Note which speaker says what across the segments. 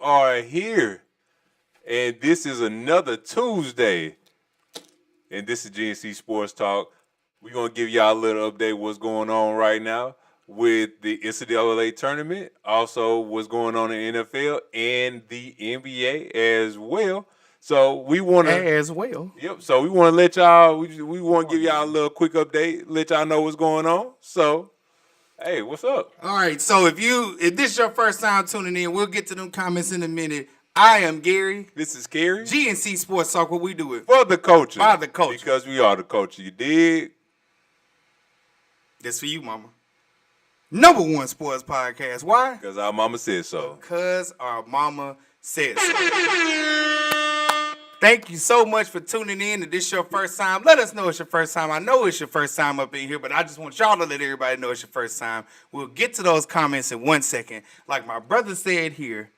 Speaker 1: are here, and this is another Tuesday, and this is G&C Sports Talk. We're going to give y'all a little update what's going on right now with the NCAA Tournament, also what's going on in the NFL and the NBA as well. So we want to
Speaker 2: as well.
Speaker 1: Yep. So we want to let y'all. We want to give y'all a little quick update. Let y'all know what's going on. So, hey, what's up?
Speaker 2: All right. So if this is your first time tuning in, we'll get to them comments in a minute. I am Gary.
Speaker 1: This is Kerry.
Speaker 2: G&C Sports Talk. What we do it
Speaker 1: for the culture.
Speaker 2: By the culture.
Speaker 1: Because we are the culture. You dig?
Speaker 2: That's for you, mama. Number one sports podcast. Why?
Speaker 1: Because our mama said so.
Speaker 2: Because our mama said so. Thank you so much for tuning in. If this is your first time, let us know it's your first time. I know it's your first time up in here, but I just want y'all to let everybody know it's your first time. We'll get to those comments in 1 second. Like my brother said here,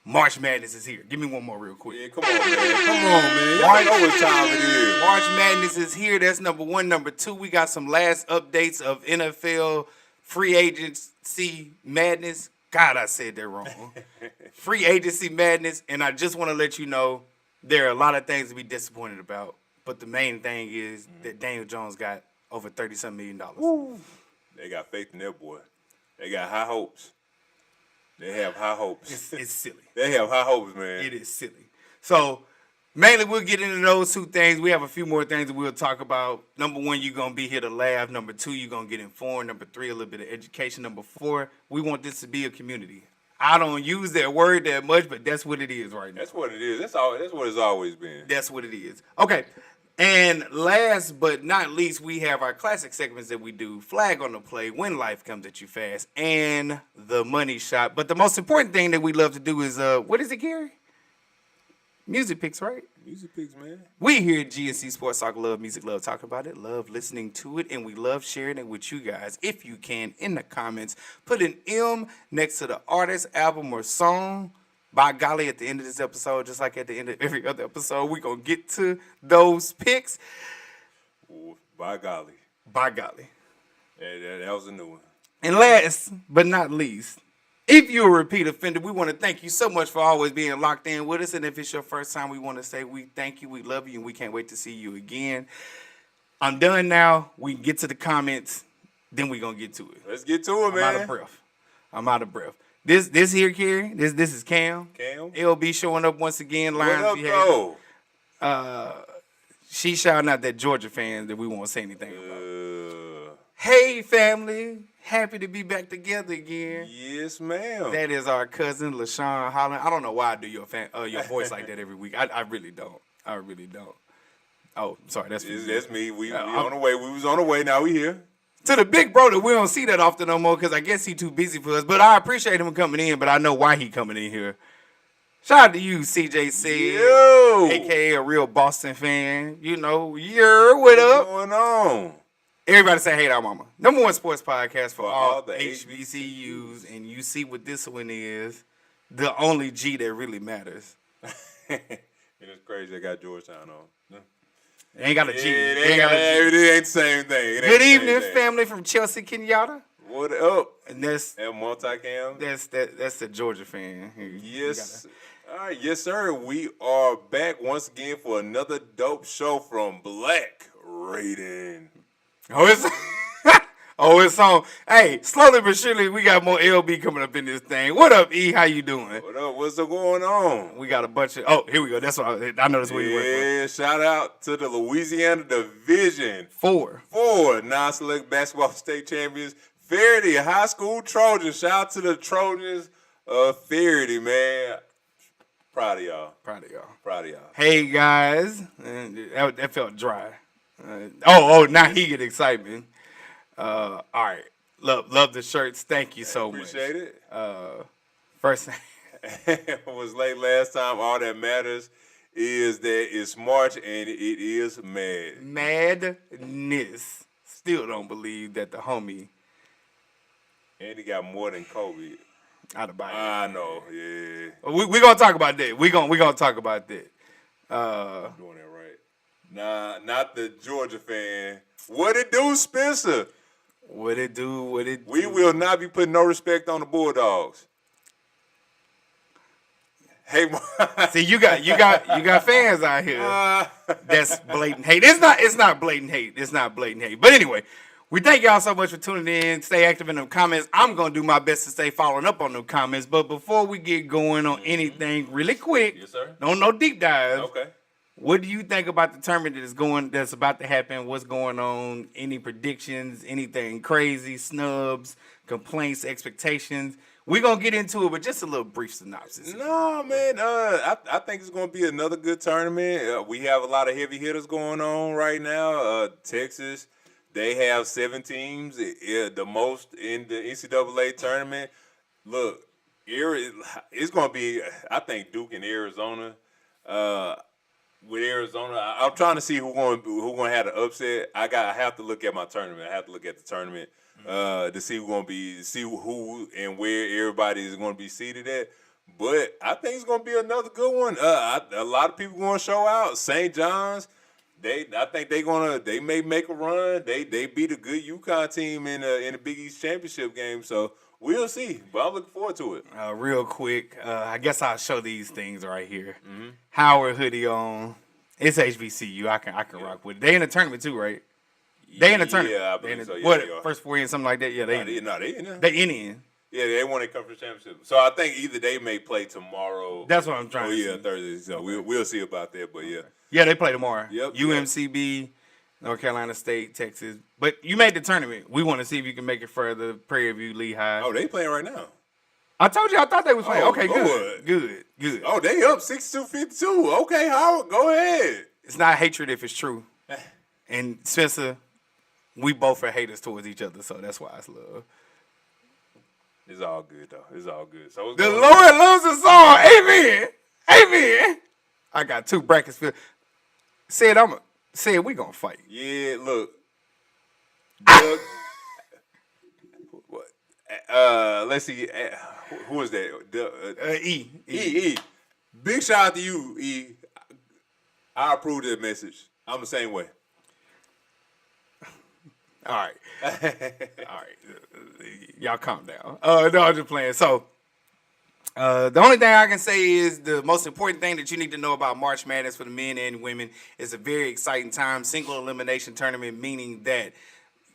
Speaker 2: March Madness is here. Give me one more real quick.
Speaker 1: Yeah, come on, man. Come on, man. Y'all know what time it is.
Speaker 2: March Madness is here. That's number one. Number two, we got some last updates of NFL free agency madness. God, I said that wrong. Free agency madness, and I just want to let you know, there are a lot of things to be disappointed about, but the main thing is that Daniel Jones got over $30-something million.
Speaker 1: Woo. They got faith in their boy. They got high hopes. They have high hopes.
Speaker 2: It's silly.
Speaker 1: They have high hopes, man.
Speaker 2: It is silly. So, mainly we'll get into those two things. We have a few more things that we'll talk about. Number one, you're going to be here to laugh. Number two, you're going to get informed. Number three, a little bit of education. Number four, we want this to be a community. I don't use that word that much, but that's what it is right now.
Speaker 1: That's what it is. That's what it's always been.
Speaker 2: That's what it is. Okay. And last but not least, we have our classic segments that we do. Flag on the play, when life comes at you fast, and the money shot. But the most important thing that we love to do is, what is it, Gary? Music picks, right?
Speaker 1: Music picks, man.
Speaker 2: We here at G&C Sports Talk love music, love talking about it, love listening to it, and we love sharing it with you guys. If you can, in the comments, put an M next to the artist, album, or song. By golly, at the end of this episode, just like at the end of every other episode, we're going to get to those picks.
Speaker 1: By golly.
Speaker 2: By golly.
Speaker 1: Yeah, that was a new one.
Speaker 2: And last but not least, if you're a repeat offender, we want to thank you so much for always being locked in with us. And if it's your first time, we want to say we thank you, we love you, and we can't wait to see you again. I'm done now. We can get to the comments, then we're going to get to it.
Speaker 1: Let's get to it, man.
Speaker 2: I'm out of breath. This here, Kerry, this is Cam.
Speaker 1: Cam.
Speaker 2: LB showing up once again.
Speaker 1: What up,
Speaker 2: though? She shouting out that Georgia fans that we won't say anything about. Hey, family. Happy to be back together again.
Speaker 1: Yes, ma'am.
Speaker 2: That is our cousin, LaShawn Holland. I don't know why I do your voice like that every week. I really don't. I really don't. Oh, sorry. That's
Speaker 1: me. We on the way. We was on the way. Now we here.
Speaker 2: To the big bro that we don't see that often no more because I guess he too busy for us. But I appreciate him coming in, but I know why he coming in here. Shout out to you, CJC, a.k.a. a real Boston fan. You know, what up?
Speaker 1: What's going on?
Speaker 2: Everybody say, hey, our mama. Number one sports podcast for all the HBCUs. And you see what this one is. The only G that really matters.
Speaker 1: It's crazy they got Georgetown on.
Speaker 2: They ain't got a G.
Speaker 1: It ain't the same thing.
Speaker 2: Good evening, family from Chelsea, Kenyatta.
Speaker 1: What up?
Speaker 2: And that's
Speaker 1: multicam.
Speaker 2: That's the Georgia fan.
Speaker 1: Yes. All right, yes, sir. We are back once again for another dope show from Black Raiden.
Speaker 2: It's on. Hey, slowly but surely, we got more LB coming up in this thing. What up, E? How you doing?
Speaker 1: What up? What's going on?
Speaker 2: We got a bunch of. Oh, here we go. That's what I know. That's what you went for.
Speaker 1: Yeah, shout out to the Louisiana Division
Speaker 2: 4
Speaker 1: non-select basketball state champions, Faraday High School Trojans. Shout out to the Trojans of Faraday, man. Proud of y'all.
Speaker 2: Hey guys, that felt dry. Now he get excitement. All right. Love the shirts. Thank you so much.
Speaker 1: Appreciate it.
Speaker 2: First
Speaker 1: it was late last time. All that matters is that it's March and it is mad.
Speaker 2: Madness. Still don't believe that the homie.
Speaker 1: And he got more than Kobe.
Speaker 2: Adebayo.
Speaker 1: I know, yeah.
Speaker 2: We're going to talk about that. We're gonna talk about that.
Speaker 1: I'm doing that right. Nah, not the Georgia fan. What it do, Spencer?
Speaker 2: What it do?
Speaker 1: We will not be putting no respect on the Bulldogs. Hey,
Speaker 2: See, you got fans out here. That's blatant hate. It's not blatant hate. It's not blatant hate. But anyway, we thank y'all so much for tuning in. Stay active in them comments. I'm gonna do my best to stay following up on them comments. But before we get going on anything, really quick,
Speaker 1: yes, sir.
Speaker 2: No deep dive.
Speaker 1: Okay.
Speaker 2: What do you think about the tournament that's about to happen? What's going on? Any predictions? Anything crazy? Snubs, complaints, expectations? We're going to get into it, but just a little brief synopsis.
Speaker 1: No, man. I think it's going to be another good tournament. We have a lot of heavy hitters going on right now. Texas, they have 7 teams, the most in the NCAA tournament. Look, it's going to be, I think, Duke and Arizona. With Arizona, I'm trying to see who's going to have the upset. I have to look at my tournament. I have to look at the tournament. To see who and where everybody is going to be seated at. But I think it's going to be another good one. A lot of people going to show out. St. John's, I think they may make a run. They beat a good UConn team in the Big East championship game. So we'll see. But I'm looking forward to it.
Speaker 2: Real quick, I guess I'll show these things right here. Mm-hmm. Howard hoodie on. It's HBCU. I can rock with it. They in the tournament too, right? They in the tournament.
Speaker 1: Yeah, I believe so. Yeah,
Speaker 2: what, first 4 in, something like that? Yeah, they in.
Speaker 1: They in there.
Speaker 2: They in.
Speaker 1: Yeah, they won a conference championship. So I think either they may play tomorrow.
Speaker 2: That's what I'm trying to see.
Speaker 1: Thursday. So we'll see about that. But yeah.
Speaker 2: Yeah, they play tomorrow.
Speaker 1: Yep.
Speaker 2: UMCB, North Carolina State, Texas. But you made the tournament. We want to see if you can make it further. Prairie View, Lehigh.
Speaker 1: Oh, they playing right now.
Speaker 2: I told you I thought they was playing. Okay,
Speaker 1: Lord.
Speaker 2: Good.
Speaker 1: Oh, they up 62-52. Okay, Howard, go ahead.
Speaker 2: It's not hatred if it's true. And Spencer, we both are haters towards each other, so that's why it's love.
Speaker 1: It's all good, though. It's all good. So
Speaker 2: the Lord loves us all. Amen. Amen. I got 2 brackets filled. Said we gonna fight.
Speaker 1: Yeah, look. Doug, let's see. Who is that? E. Big shout out to you, E. I approve that message. I'm the same way.
Speaker 2: All right. All right. Y'all calm down. No, I'm just playing. So, the only thing I can say is the most important thing that you need to know about March Madness for the men and women is a very exciting time. Single elimination tournament, meaning that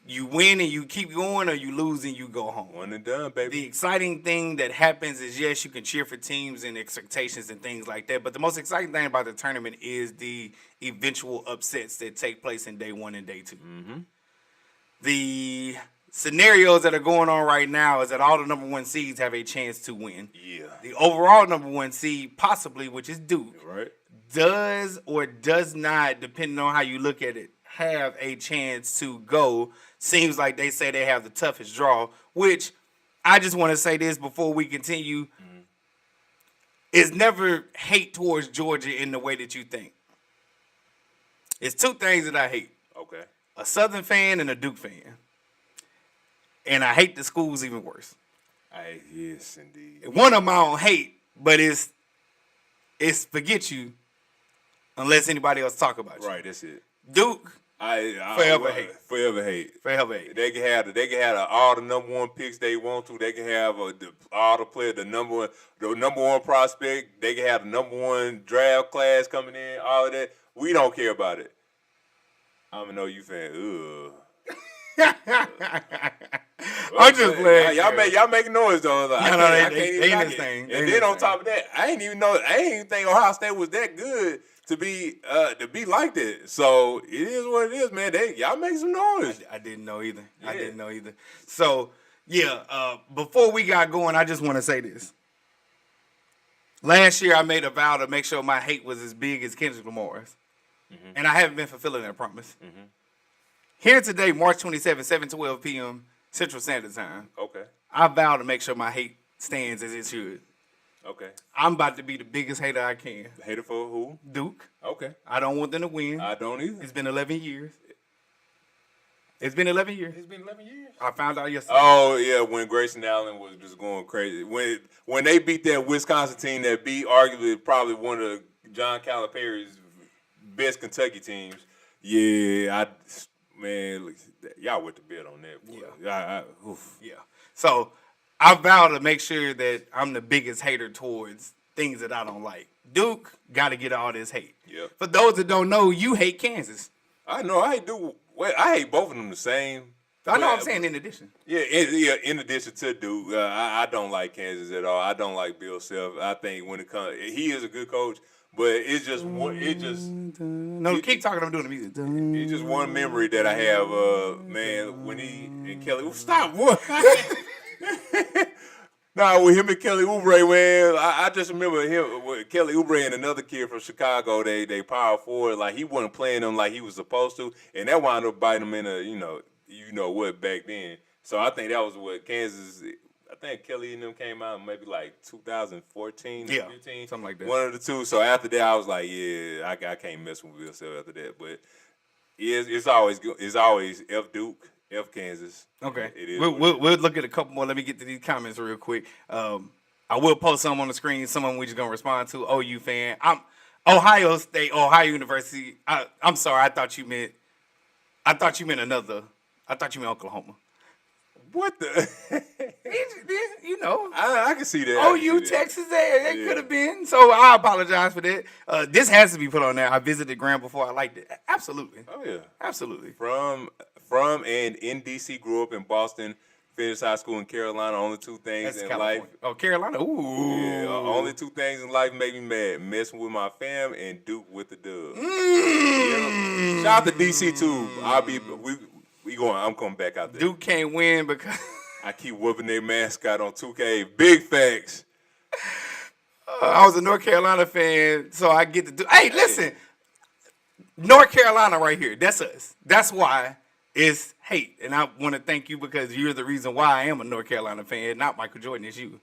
Speaker 2: you win and you keep going, or you lose and you go home.
Speaker 1: One and done, baby.
Speaker 2: The exciting thing that happens is, yes, you can cheer for teams and expectations and things like that. But the most exciting thing about the tournament is the eventual upsets that take place in day 1 and day 2. Mm-hmm. The scenarios that are going on right now is that all the number 1 seeds have a chance to win. Yeah. The overall number 1 seed, possibly, which is Duke,
Speaker 1: right,
Speaker 2: does or does not, depending on how you look at it, have a chance to go. Seems like they say they have the toughest draw, which I just want to say this before we continue. Mm-hmm. It's never hate towards Georgia in the way that you think. It's 2 things that I hate.
Speaker 1: Okay.
Speaker 2: A Southern fan and a Duke fan. And I hate the schools even worse.
Speaker 1: Yes, indeed.
Speaker 2: One of them I don't hate, but it's forget you unless anybody else talk about you.
Speaker 1: Right, that's it.
Speaker 2: Duke,
Speaker 1: forever hate.
Speaker 2: Forever hate.
Speaker 1: They can have all the number 1 picks they want to. They can have all the players, the number 1 prospect. They can have the number 1 draft class coming in. All of that. We don't care about it. I'm a OU fan.
Speaker 2: I'm just playing.
Speaker 1: Y'all make noise though. Like,
Speaker 2: they in this thing.
Speaker 1: And then on top of that, I ain't even think Ohio State was that good to be like that. So it is what it is, man. Y'all make some noise.
Speaker 2: I didn't know either. Yeah. I didn't know either. So yeah, before we got going, I just want to say this. Last year, I made a vow to make sure my hate was as big as Kendrick Lamar's. Mm-hmm. And I haven't been fulfilling that promise. Mm-hmm. Here today, March 27, 7:12 p.m. Central Standard Time.
Speaker 1: Okay.
Speaker 2: I vow to make sure my hate stands as it should.
Speaker 1: Okay.
Speaker 2: I'm about to be the biggest hater I can.
Speaker 1: Hater for who?
Speaker 2: Duke.
Speaker 1: Okay.
Speaker 2: I don't want them to win.
Speaker 1: I don't either.
Speaker 2: It's been 11 years. It's been 11 years.
Speaker 1: It's been 11 years.
Speaker 2: I found out yesterday.
Speaker 1: Oh, yeah, when Grayson Allen was just going crazy. When they beat that Wisconsin team that beat arguably probably one of John Calipari's best Kentucky teams. Yeah, man, y'all went to bed on that. Boy. Yeah.
Speaker 2: Yeah. So I vow to make sure that I'm the biggest hater towards things that I don't like. Duke got to get all this hate.
Speaker 1: Yeah.
Speaker 2: For those that don't know, you hate Kansas.
Speaker 1: I know I do. Well, I hate both of them the same.
Speaker 2: I know. I'm saying in addition.
Speaker 1: Yeah. In addition to Duke, I don't like Kansas at all. I don't like Bill Self. I think when it comes, he is a good coach, but it's just one.
Speaker 2: No, keep talking. I'm doing the music.
Speaker 1: It's just one memory that I have. Man, when he and Kelly, stop what? Nah, with him and Kelly Oubre, man, I just remember him with Kelly Oubre and another kid from Chicago. They power forward, like he wasn't playing them like he was supposed to, and that wound up biting him in a you know what back then. So I think that was what Kansas. I think Kelly and them came out maybe like 2014,
Speaker 2: yeah,
Speaker 1: 15,
Speaker 2: something like that.
Speaker 1: One of the two. So after that, I was like, yeah, I can't mess with Bill Self after that. But it's always good. It's always F Duke. F Kansas.
Speaker 2: Okay.
Speaker 1: It is
Speaker 2: we'll look at a couple more. Let me get to these comments real quick. I will post some on the screen. Some of them we just gonna respond to. OU fan. I'm Ohio State, Ohio University. I'm sorry. I thought you meant another. I thought you meant Oklahoma.
Speaker 1: What the?
Speaker 2: You know.
Speaker 1: I can see that.
Speaker 2: OU, Texas, that could have been. So I apologize for that. This has to be put on there. I visited Graham before. I liked it. Absolutely.
Speaker 1: Oh yeah.
Speaker 2: Absolutely.
Speaker 1: From and in DC, grew up in Boston, finished high school in Carolina. Only two things in
Speaker 2: California.
Speaker 1: life.
Speaker 2: Oh, Carolina. Ooh.
Speaker 1: Yeah, only two things in life make me mad: messing with my fam and Duke with the dub.
Speaker 2: Mm.
Speaker 1: Shout out to DC too. I'm coming back out there.
Speaker 2: Duke can't win because
Speaker 1: I keep whooping their mascot on 2K. Big facts.
Speaker 2: I was a North Carolina fan, so I get to do. Hey, listen, North Carolina right here. That's us. That's why it's hate, and I want to thank you because you're the reason why I am a North Carolina fan, not Michael Jordan. It's you.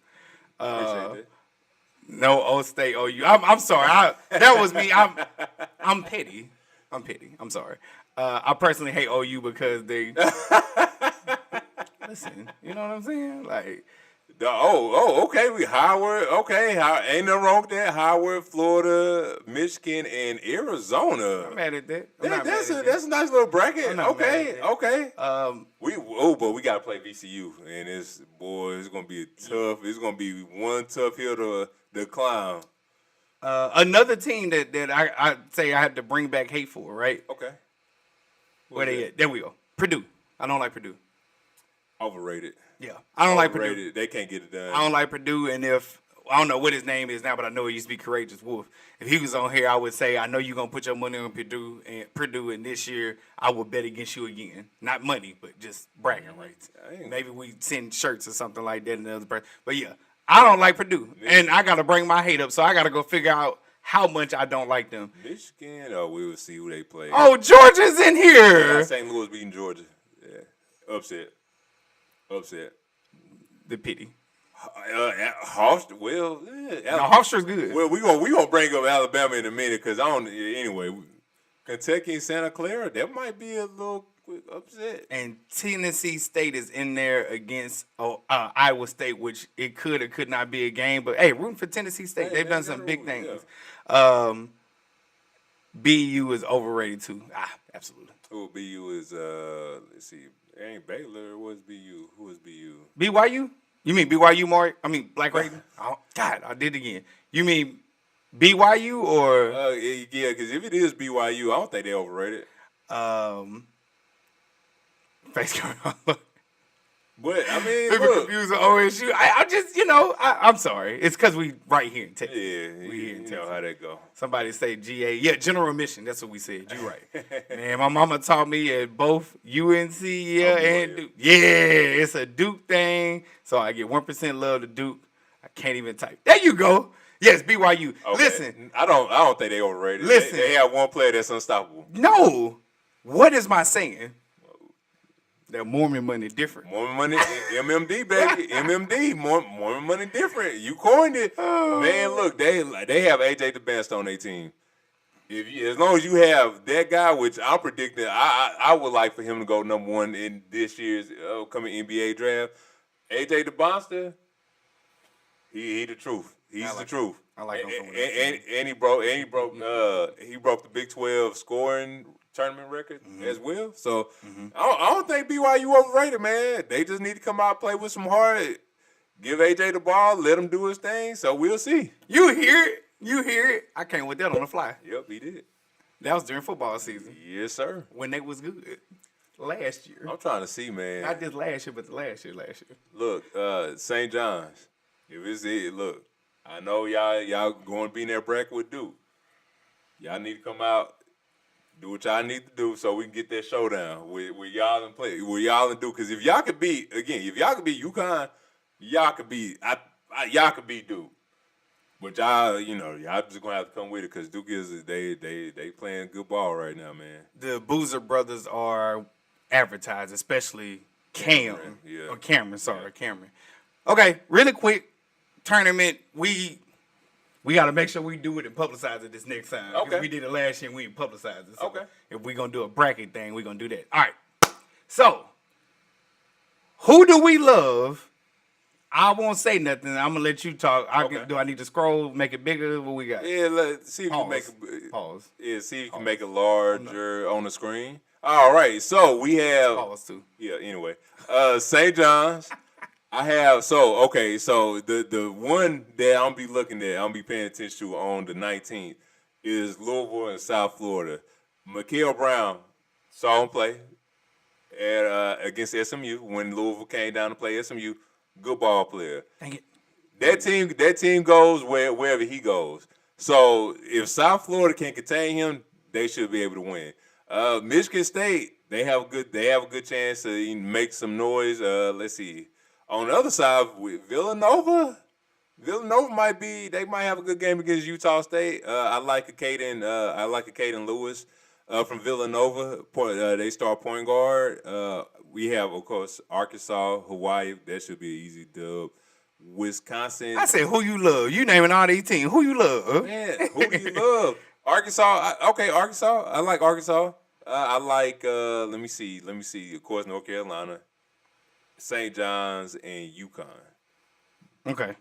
Speaker 2: No, O State, OU. I'm sorry. That was me. I'm petty. I'm sorry. I personally hate OU because they listen. You know what I'm saying? Like,
Speaker 1: okay. We Howard. Okay, ain't nothing wrong with that. Howard, Florida, Michigan, and Arizona.
Speaker 2: I'm mad at that.
Speaker 1: That's a nice little bracket. Okay. But we gotta play VCU, and it's gonna be tough. It's gonna be one tough hill to climb.
Speaker 2: Another team that I say I had to bring back hate for, right?
Speaker 1: Okay.
Speaker 2: Where they at? There we go. Purdue. I don't like Purdue.
Speaker 1: Overrated.
Speaker 2: Yeah. I don't like Purdue.
Speaker 1: They can't get it done.
Speaker 2: I don't like Purdue, and if I don't know what his name is now, but I know he used to be Courageous Wolf. If he was on here, I would say, I know you're gonna put your money on Purdue, and this year I will bet against you again. Not money, but just bragging rights. Maybe we send shirts or something like that in the other person. But yeah, I don't like Purdue, and I gotta bring my hate up, so I gotta go figure out how much I don't like them.
Speaker 1: Michigan, we will see who they play.
Speaker 2: Oh, Georgia's in here.
Speaker 1: St. Louis beating Georgia. Yeah, upset.
Speaker 2: The pity.
Speaker 1: Hofstra,
Speaker 2: Hofstra's good.
Speaker 1: Well, we gonna bring up Alabama in a minute because anyway, Kentucky and Santa Clara, that might be a little upset.
Speaker 2: And Tennessee State is in there against Iowa State, which it could or could not be a game. But hey, rooting for Tennessee State, they've done some big things. Yeah. BU is overrated too. Absolutely.
Speaker 1: Oh, BU is let's see, it ain't Baylor. What's BU? Who is BU?
Speaker 2: BYU? You mean BYU, Mark? I mean Black Raven? God, I did it again. You mean BYU or?
Speaker 1: Yeah, because if it is BYU, I don't think they're overrated.
Speaker 2: Face camera.
Speaker 1: But I mean,
Speaker 2: people confuse with OSU. I just, I'm sorry. It's because we right here in Texas.
Speaker 1: Yeah, we here in Texas. Know how that go.
Speaker 2: Somebody say GA. Yeah, general admission. That's what we said. You right. Man, my mama taught me at both UNC and Duke. Yeah, it's a Duke thing. So I get 1% love to Duke. I can't even type. There you go. Yes, BYU. Okay. Listen.
Speaker 1: I don't think they overrated.
Speaker 2: Listen.
Speaker 1: They have one player that's unstoppable.
Speaker 2: No. What is my saying? That Mormon money different.
Speaker 1: Mormon money, MMD, baby. MMD, Mormon money different. You coined it. Man, look, they have AJ the best on their team. As long as you have that guy, which I'm predicting, I would like for him to go number one in this year's upcoming NBA draft. AJ the Monster, he the truth. He's the truth.
Speaker 2: I like him.
Speaker 1: And he broke the Big 12 scoring tournament record as well. So I don't think BYU overrated, man. They just need to come out and play with some heart. Give AJ the ball, let him do his thing. So we'll see.
Speaker 2: You hear it. You hear it. I came with that on the fly.
Speaker 1: Yep, he did.
Speaker 2: That was during football season.
Speaker 1: Yes, sir.
Speaker 2: When they was good. Last year.
Speaker 1: I'm trying to see, man.
Speaker 2: Not just last year, but the last year.
Speaker 1: Look, St. John's. If it's it, look. I know y'all going to be in that bracket with Duke. Y'all need to come out, do what y'all need to do so we can get that showdown with y'all and play. With y'all and Duke. Because if y'all could beat UConn, y'all could beat Duke. But y'all just gonna have to come with it because Duke they playing good ball right now, man.
Speaker 2: The Boozer brothers are advertised, especially Cameron. Cameron. Okay, really quick tournament. We got to make sure we do it and publicize it this next time.
Speaker 1: Okay.
Speaker 2: We did it last year and we didn't publicize it. So
Speaker 1: Okay.
Speaker 2: if we're gonna do a bracket thing, we're gonna do that. All right. So who do we love? I won't say nothing. I'm gonna let you talk. Do I need to scroll, make it bigger? What we got?
Speaker 1: Yeah, let's see if you can make it.
Speaker 2: Pause.
Speaker 1: Yeah, see if you can make it larger on the screen. All right, so we have.
Speaker 2: Pause too.
Speaker 1: Yeah. Anyway, St. John's. I have so the one that I'm be looking at, I'm be paying attention to on the 19th is Louisville and South Florida. Mikael Brown saw him play against SMU when Louisville came down to play SMU. Good ball player.
Speaker 2: Dang it.
Speaker 1: That team goes wherever he goes. So if South Florida can contain him, they should be able to win. Michigan State, they have a good chance to make some noise. Let's see. On the other side, with Villanova they might have a good game against Utah State. I like a Caden Lewis from Villanova. They start point guard. We have, of course, Arkansas, Hawaii. That should be an easy dub. Wisconsin.
Speaker 2: I said, who you love? You naming all these teams. Who you love?
Speaker 1: Man, who do you love? Arkansas. Arkansas. I like Arkansas. I like. Let me see. Of course, North Carolina, St. John's, and UConn.
Speaker 2: Okay.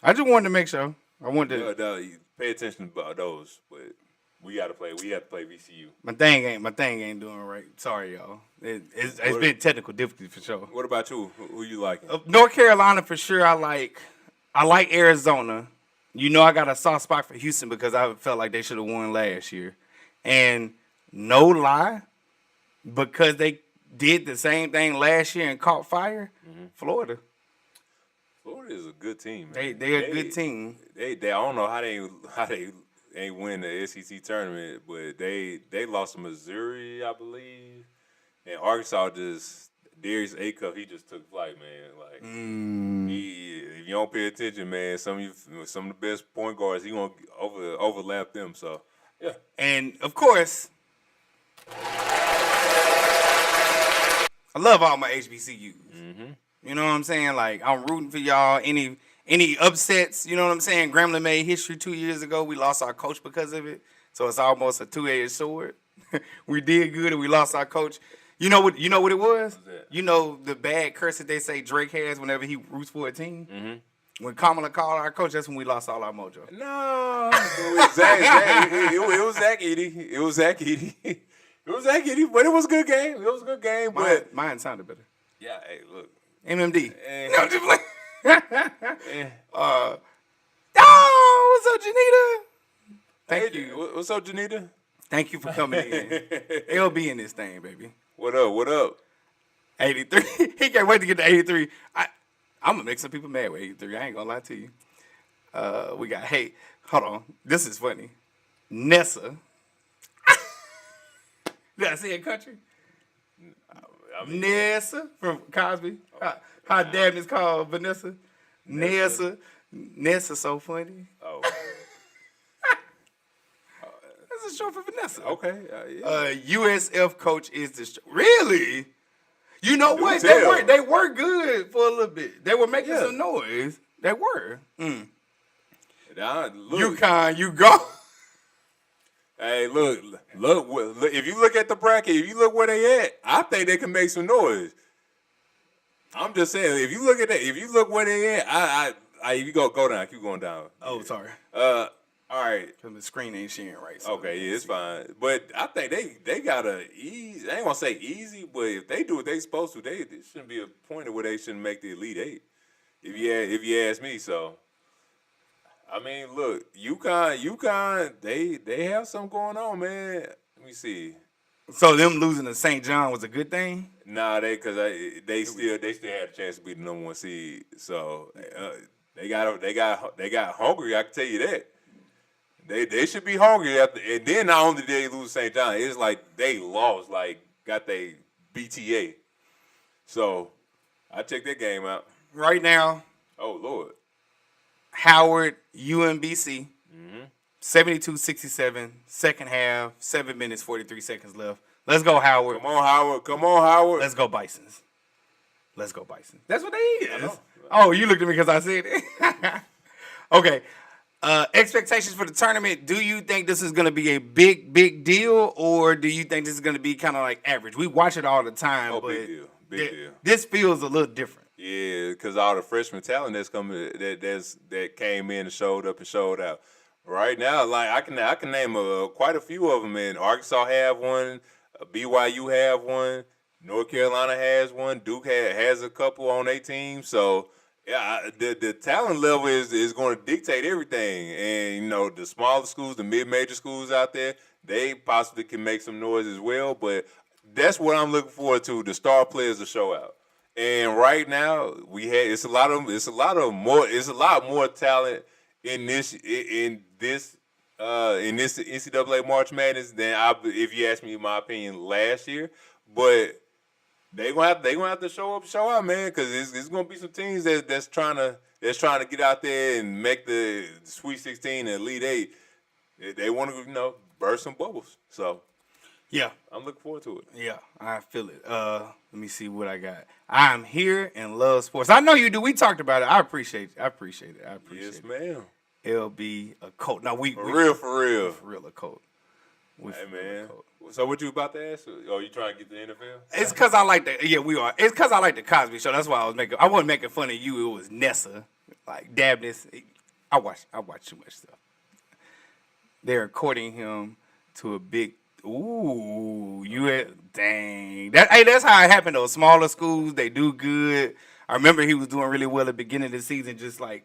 Speaker 2: I just wanted to make sure. I wanted to
Speaker 1: pay attention to those, but we have to play VCU.
Speaker 2: My thing ain't doing right. Sorry, y'all. It's been technical difficulty for sure.
Speaker 1: What about you? Who you liking?
Speaker 2: North Carolina for sure. I like Arizona. You know I got a soft spot for Houston because I felt like they should have won last year. And no lie, because they did the same thing last year and caught fire, Florida.
Speaker 1: Florida is a good team, man.
Speaker 2: They're a good team.
Speaker 1: I don't know how they ain't win the SEC tournament, but they lost to Missouri, I believe. And Arkansas Darius Acuff, he just took flight, man. Like if you don't pay attention, man, some of the best point guards, he gonna overlap them. So yeah.
Speaker 2: And of course, I love all my HBCUs. You know what I'm saying? Like, I'm rooting for y'all. Any upsets, you know what I'm saying? Grambling made history 2 years ago. We lost our coach because of it. So it's almost a two-edged sword. We did good and we lost our coach. You know what it was? You know the bad curse that they say Drake has whenever he roots for a team? When Kamala called our coach, that's when we lost all our mojo.
Speaker 1: No. It was Zach Edey. It was Zach Edey, but it was a good game. But
Speaker 2: mine sounded better.
Speaker 1: Yeah, hey, look.
Speaker 2: MMD. No, just like.
Speaker 1: What's
Speaker 2: up, Janita? Thank you.
Speaker 1: What's up, Janita?
Speaker 2: Thank you for coming in. LB in this thing, baby.
Speaker 1: What up?
Speaker 2: 83. He can't wait to get to 83. I'm going to make some people mad with 83. I ain't going to lie to you. We got, hold on. This is funny. Nessa. Did I say it country? Nessa from Cosby. How Dabney's called Vanessa. Nessa so funny.
Speaker 1: Oh.
Speaker 2: That's a short for Vanessa.
Speaker 1: Okay.
Speaker 2: USF coach is really? You know what? They were good for a little bit. They were making some noise. They were. UConn, you go.
Speaker 1: Hey, look. If you look at the bracket, if you look where they at, I think they can make some noise. I'm just saying, if you look at that, if you look where they at, if you go down, keep going down.
Speaker 2: Oh, sorry.
Speaker 1: All right.
Speaker 2: Because the screen ain't sharing right. So
Speaker 1: okay, yeah, it's fine. But I think they got a easy. I ain't gonna say easy, but if they do what they supposed to, they shouldn't be a point where they shouldn't make the Elite Eight. If you ask me, so I mean, look, UConn, they have something going on, man. Let me see.
Speaker 2: So them losing to St. John was a good thing?
Speaker 1: Nah, they still had a chance to be the number 1 seed. So they got hungry. I can tell you that. They should be hungry after. And then not only did they lose St. John, it's like they lost, like got they BTA. So I checked that game out.
Speaker 2: Right now,
Speaker 1: Oh Lord.
Speaker 2: Howard, UMBC, 72-67, second half, 7 minutes, 43 seconds left. Let's go, Howard.
Speaker 1: Come on, Howard. Come on, Howard.
Speaker 2: Let's go, Bisons. Let's go, Bison. That's what they is.
Speaker 1: I know.
Speaker 2: Oh, you looked at me because I said it. Okay. Expectations for the tournament. Do you think this is going to be a big deal, or do you think this is going to be kind of like average? We watch it all the time,
Speaker 1: Oh,
Speaker 2: but
Speaker 1: big deal. Big deal.
Speaker 2: This feels a little different.
Speaker 1: Yeah, because all the freshman talent that's coming that came in and showed up and showed out. Right now, like I can name quite a few of them. And Arkansas have one, BYU have one, North Carolina has one, Duke has a couple on their team. So yeah, the talent level is going to dictate everything. And you know, the smaller schools, the mid-major schools out there, they possibly can make some noise as well. But that's what I'm looking forward to: the star players to show out. And right now, it's a lot more talent in this NCAA March Madness than if you ask me my opinion last year. But they gonna have to show out, man, because it's gonna be some teams that's trying to get out there and make the Sweet 16 and Elite 8. They want to burst some bubbles. So
Speaker 2: Yeah.
Speaker 1: I'm looking forward to it.
Speaker 2: Yeah, I feel it. Let me see what I got. I'm here and love sports. I know you do. We talked about it. I appreciate it.
Speaker 1: Yes, ma'am.
Speaker 2: LB a coat. Now we
Speaker 1: For real.
Speaker 2: a coat.
Speaker 1: Hey, man. So what you about to ask? Oh, you trying to get the NFL?
Speaker 2: It's because I like the we are. It's because I like the Cosby Show. That's why I wasn't making fun of you. It was Nessa, like Dabness. I watch too much stuff. They're courting him to a big. Ooh, dang. That's how it happened though. Smaller schools, they do good. I remember he was doing really well at the beginning of the season, just like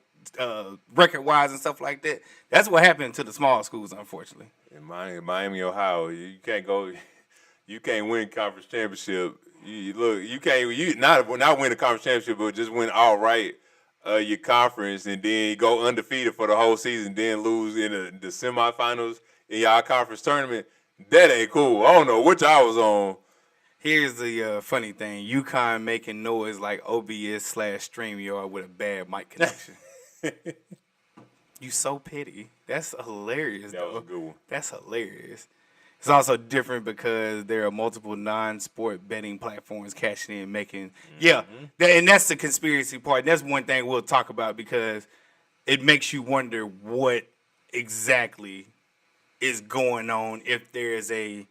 Speaker 2: record wise and stuff like that. That's what happened to the small schools, unfortunately.
Speaker 1: In Miami, Ohio, you can't win conference championship. You can't not win a conference championship, but just win all right your conference and then go undefeated for the whole season, then lose in the semifinals in y'all conference tournament. That ain't cool. I don't know what y'all was on.
Speaker 2: Here's the funny thing. UConn making noise like OBS/StreamYard with a bad mic connection. You so petty. That's hilarious,
Speaker 1: That was a good one.
Speaker 2: That's hilarious. It's also different because there are multiple non-sport betting platforms cashing in, making... Yeah, and that's the conspiracy part. And that's one thing we'll talk about because it makes you wonder what exactly is going on if there's a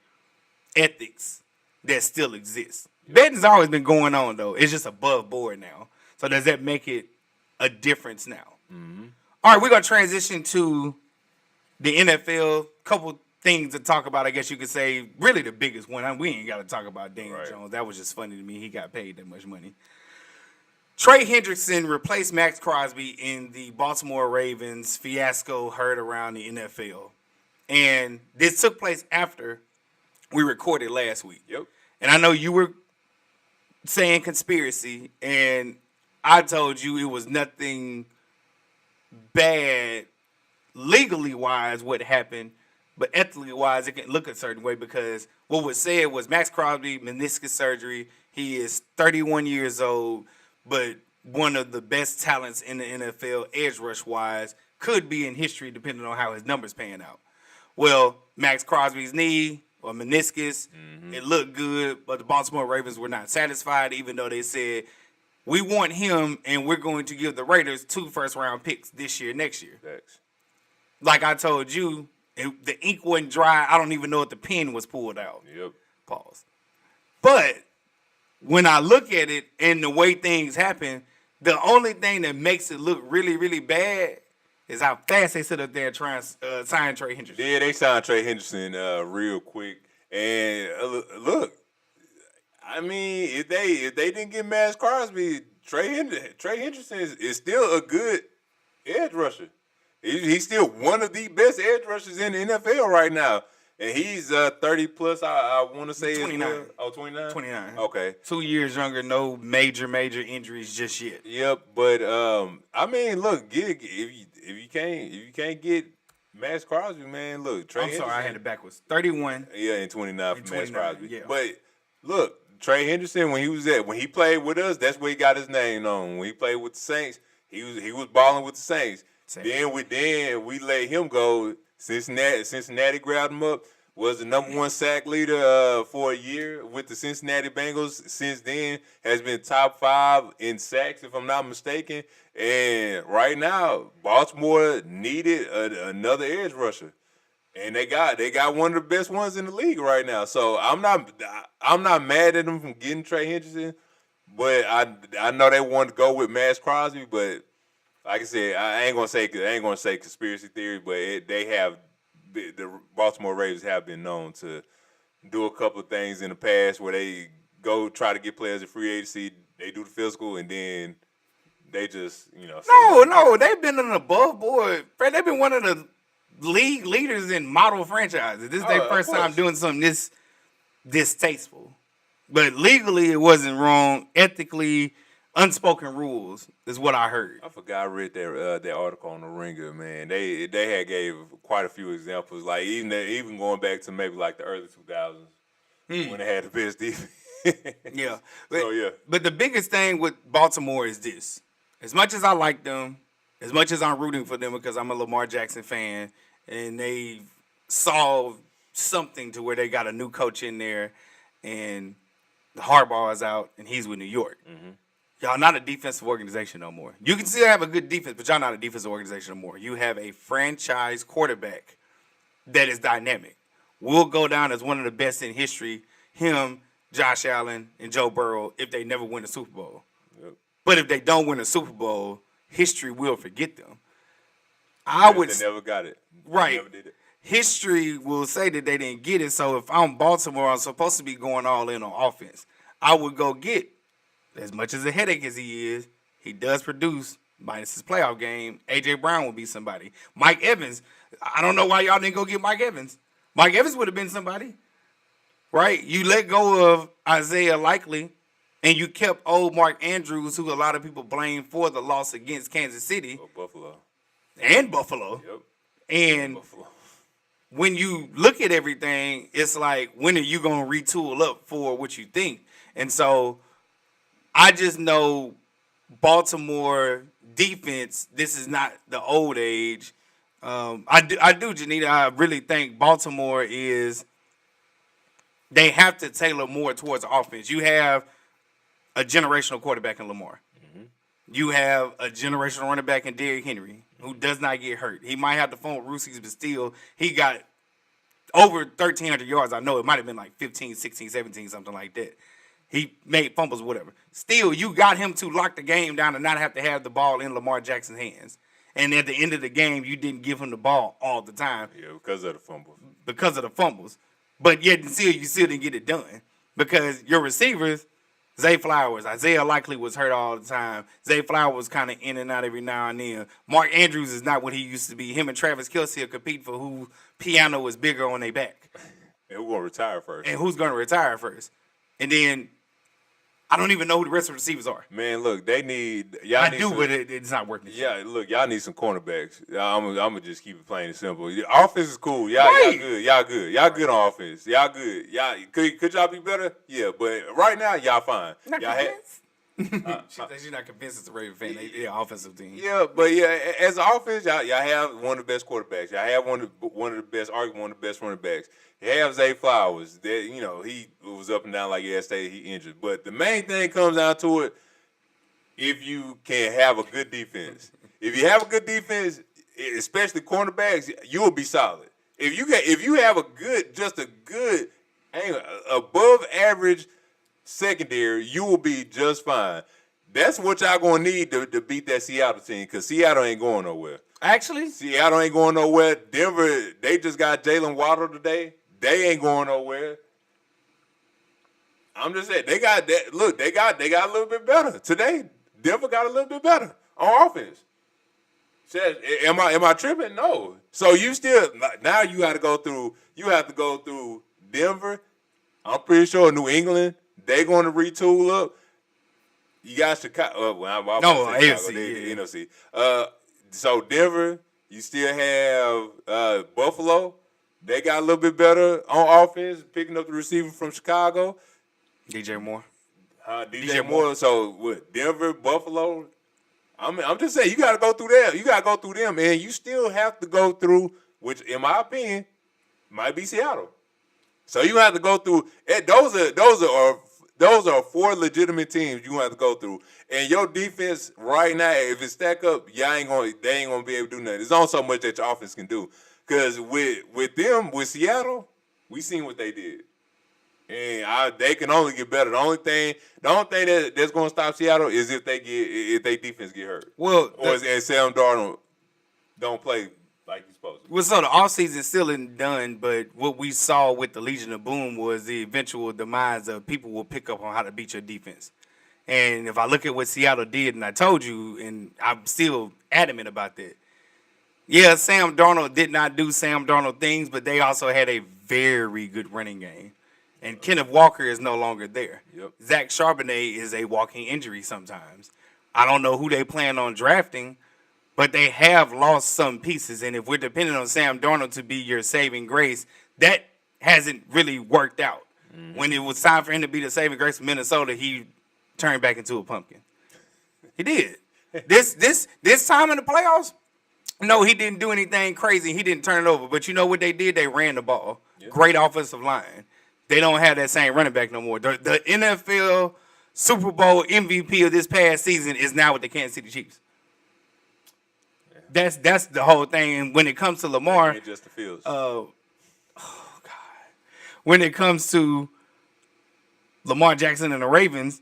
Speaker 2: ethics that still exists. Betting's always been going on, though. It's just above board now. So does that make it a difference now? All right, we're going to transition to the NFL. Couple things to talk about, I guess you could say. Really the biggest one. We ain't got to talk about Daniel Jones. That was just funny to me. He got paid that much money. Trey Hendrickson replaced Max Crosby in the Baltimore Ravens fiasco heard around the NFL. And this took place after we recorded last week.
Speaker 1: Yep.
Speaker 2: And I know you were saying conspiracy, and I told you it was nothing bad legally wise what happened, but ethically wise it can look a certain way because what was said was Max Crosby, meniscus surgery. He is 31 years old, but one of the best talents in the NFL, edge rush wise, could be in history depending on how his numbers pan out. Well, Max Crosby's knee or meniscus, it looked good, but the Baltimore Ravens were not satisfied, even though they said, we want him, and we're going to give the Raiders 2 first-round picks this year, next year.
Speaker 1: Thanks.
Speaker 2: Like I told you, the ink wasn't dry. I don't even know if the pen was pulled out.
Speaker 1: Yep.
Speaker 2: Pause. But when I look at it and the way things happen, the only thing that makes it look really, really bad is how fast they sit up there and try and sign Trey Hendrickson.
Speaker 1: Yeah, they signed Trey Hendrickson real quick. And look, I mean, if they didn't get Max Crosby, Trey Hendrickson is still a good edge rusher. He's still one of the best edge rushers in the NFL right now. And he's 30 plus, I want to say.
Speaker 2: 29.
Speaker 1: Oh, 29?
Speaker 2: 29.
Speaker 1: Okay.
Speaker 2: 2 years younger, no major injuries just yet.
Speaker 1: Yep, but I mean, look, if you can't get Max Crosby, man, look, Trey
Speaker 2: I'm sorry, I
Speaker 1: Henderson,
Speaker 2: had it backwards. 31.
Speaker 1: Yeah, and 29 for Max Crosby.
Speaker 2: Yeah.
Speaker 1: But look, Trey Henderson, when he played with us, that's where he got his name known. When he played with the Saints, he was balling with the Saints. Then we let him go. Cincinnati grabbed him up. Was the number 1 sack leader for a year with the Cincinnati Bengals. Since then, has been top 5 in sacks, if I'm not mistaken. And right now, Baltimore needed another edge rusher, and they got one of the best ones in the league right now. So I'm not mad at them from getting Trey Hendrickson, but I know they wanted to go with Max Crosby, but like I said, I ain't gonna say conspiracy theory, but the Baltimore Ravens have been known to do a couple of things in the past where they go try to get players in free agency, they do the physical, and then they just,
Speaker 2: No, they've been an above board. Fred, they've been one of the league leaders in model franchises. This is their first time doing something this distasteful. But legally, it wasn't wrong. Ethically, unspoken rules is what I heard.
Speaker 1: I forgot I read that article on the Ringer, man. They had gave quite a few examples, like even going back to maybe like the early 2000s when they had the best defense.
Speaker 2: Yeah.
Speaker 1: But
Speaker 2: the biggest thing with Baltimore is this. As much as I like them, as much as I'm rooting for them because I'm a Lamar Jackson fan, and they solved something to where they got a new coach in there, and the Harbaugh is out, and he's with New York. Mm-hmm. Y'all not a defensive organization no more. You can still have a good defense, but y'all not a defensive organization no more. You have a franchise quarterback that is dynamic. Will go down as one of the best in history. Him, Josh Allen, and Joe Burrow if they never win a Super Bowl. Yep. But if they don't win a Super Bowl, history will forget them.
Speaker 1: They never got it.
Speaker 2: Right.
Speaker 1: They never did it.
Speaker 2: History will say that they didn't get it. So if I'm Baltimore, I'm supposed to be going all in on offense. I would go get, as much as a headache as he is, he does produce, minus his playoff game. A.J. Brown will be somebody. Mike Evans, I don't know why y'all didn't go get Mike Evans. Mike Evans would have been somebody, right? You let go of Isaiah Likely, and you kept old Mark Andrews, who a lot of people blame for the loss against Kansas City.
Speaker 1: Or Buffalo.
Speaker 2: And Buffalo.
Speaker 1: Yep.
Speaker 2: And
Speaker 1: Buffalo.
Speaker 2: When you look at everything, it's like, when are you going to retool up for what you think? And so I just know Baltimore defense, this is not the old age. I do, Janita. I really think Baltimore they have to tailor more towards offense. You have a generational quarterback in Lamar. Mm-hmm. You have a generational running back in Derrick Henry, who does not get hurt. He might have to phone Roosies, but still, he got over 1,300 yards. I know it might have been like 15, 16, 17, something like that. He made fumbles, whatever. Still, you got him to lock the game down and not have to have the ball in Lamar Jackson's hands. And at the end of the game, you didn't give him the ball all the time.
Speaker 1: Yeah, because of the fumbles.
Speaker 2: But yet, you still didn't get it done. Because your receivers, Zay Flowers, Isaiah Likely was hurt all the time. Zay Flowers was kind of in and out every now and then. Mark Andrews is not what he used to be. Him and Travis Kelce are compete for who piano is bigger on their back.
Speaker 1: And who's going to retire first. And then I don't even know who the rest of the receivers are.
Speaker 2: Man, look, but it's not working.
Speaker 1: Yeah, look, y'all need some cornerbacks. I'm gonna just keep it plain and simple. Offense is cool. Y'all good. Y'all good on offense. Y'all good. Y'all could y'all be better? Yeah, but right now y'all fine.
Speaker 2: She's not convinced it's a Raven fan. They're an offensive team.
Speaker 1: Yeah, but as an offense, y'all have one of the best quarterbacks. Y'all have one of the best, arguably one of the best running backs. You have Zay Flowers. That he was up and down like yesterday. He injured, but the main thing comes down to it. If you can have a good defense, especially cornerbacks, you will be solid. If you have a good, above average secondary, you will be just fine. That's what y'all gonna need to beat that Seattle team, because Seattle ain't going nowhere.
Speaker 2: Actually,
Speaker 1: Seattle ain't going nowhere. Denver, they just got Jalen Waddle today. They ain't going nowhere. I'm just saying they got that. Look, they got a little bit better today. Denver got a little bit better on offense. Am I tripping? No. So you still now you got to go through. You have to go through Denver. I'm pretty sure New England, they're going to retool up. You got Chicago.
Speaker 2: AFC.
Speaker 1: NFC. So Denver, you still have Buffalo. They got a little bit better on offense, picking up the receiver from Chicago.
Speaker 2: DJ Moore.
Speaker 1: DJ Moore. So what? Denver, Buffalo. I'm just saying you got to go through that. You got to go through them, and you still have to go through, which in my opinion might be Seattle. So you have to go through. Those are 4 legitimate teams you have to go through, and your defense right now, if it stack up, they ain't gonna be able to do nothing. There's only so much that your offense can do. Because with Seattle, we seen what they did, and they can only get better. The only thing that's gonna stop Seattle is if they defense get hurt.
Speaker 2: Well,
Speaker 1: and Sam Darnold don't play like he's supposed to.
Speaker 2: Well, so the offseason still isn't done, but what we saw with the Legion of Boom was the eventual demise of people will pick up on how to beat your defense. And if I look at what Seattle did, and I told you, and I'm still adamant about that. Yeah, Sam Darnold did not do Sam Darnold things, but they also had a very good running game. And Kenneth Walker is no longer there.
Speaker 1: Yep.
Speaker 2: Zach Charbonnet is a walking injury sometimes. I don't know who they plan on drafting, but they have lost some pieces. And if we're depending on Sam Darnold to be your saving grace, that hasn't really worked out. Mm-hmm. When it was time for him to be the saving grace of Minnesota, he turned back into a pumpkin. He did. This time in the playoffs, no, he didn't do anything crazy. He didn't turn it over. But you know what they did? They ran the ball. Yep. Great offensive line. They don't have that same running back no more. The NFL Super Bowl MVP of this past season is now with the Kansas City Chiefs. That's the whole thing. And when it comes to Lamar,
Speaker 1: just the fields.
Speaker 2: Oh God, when it comes to Lamar Jackson and the Ravens,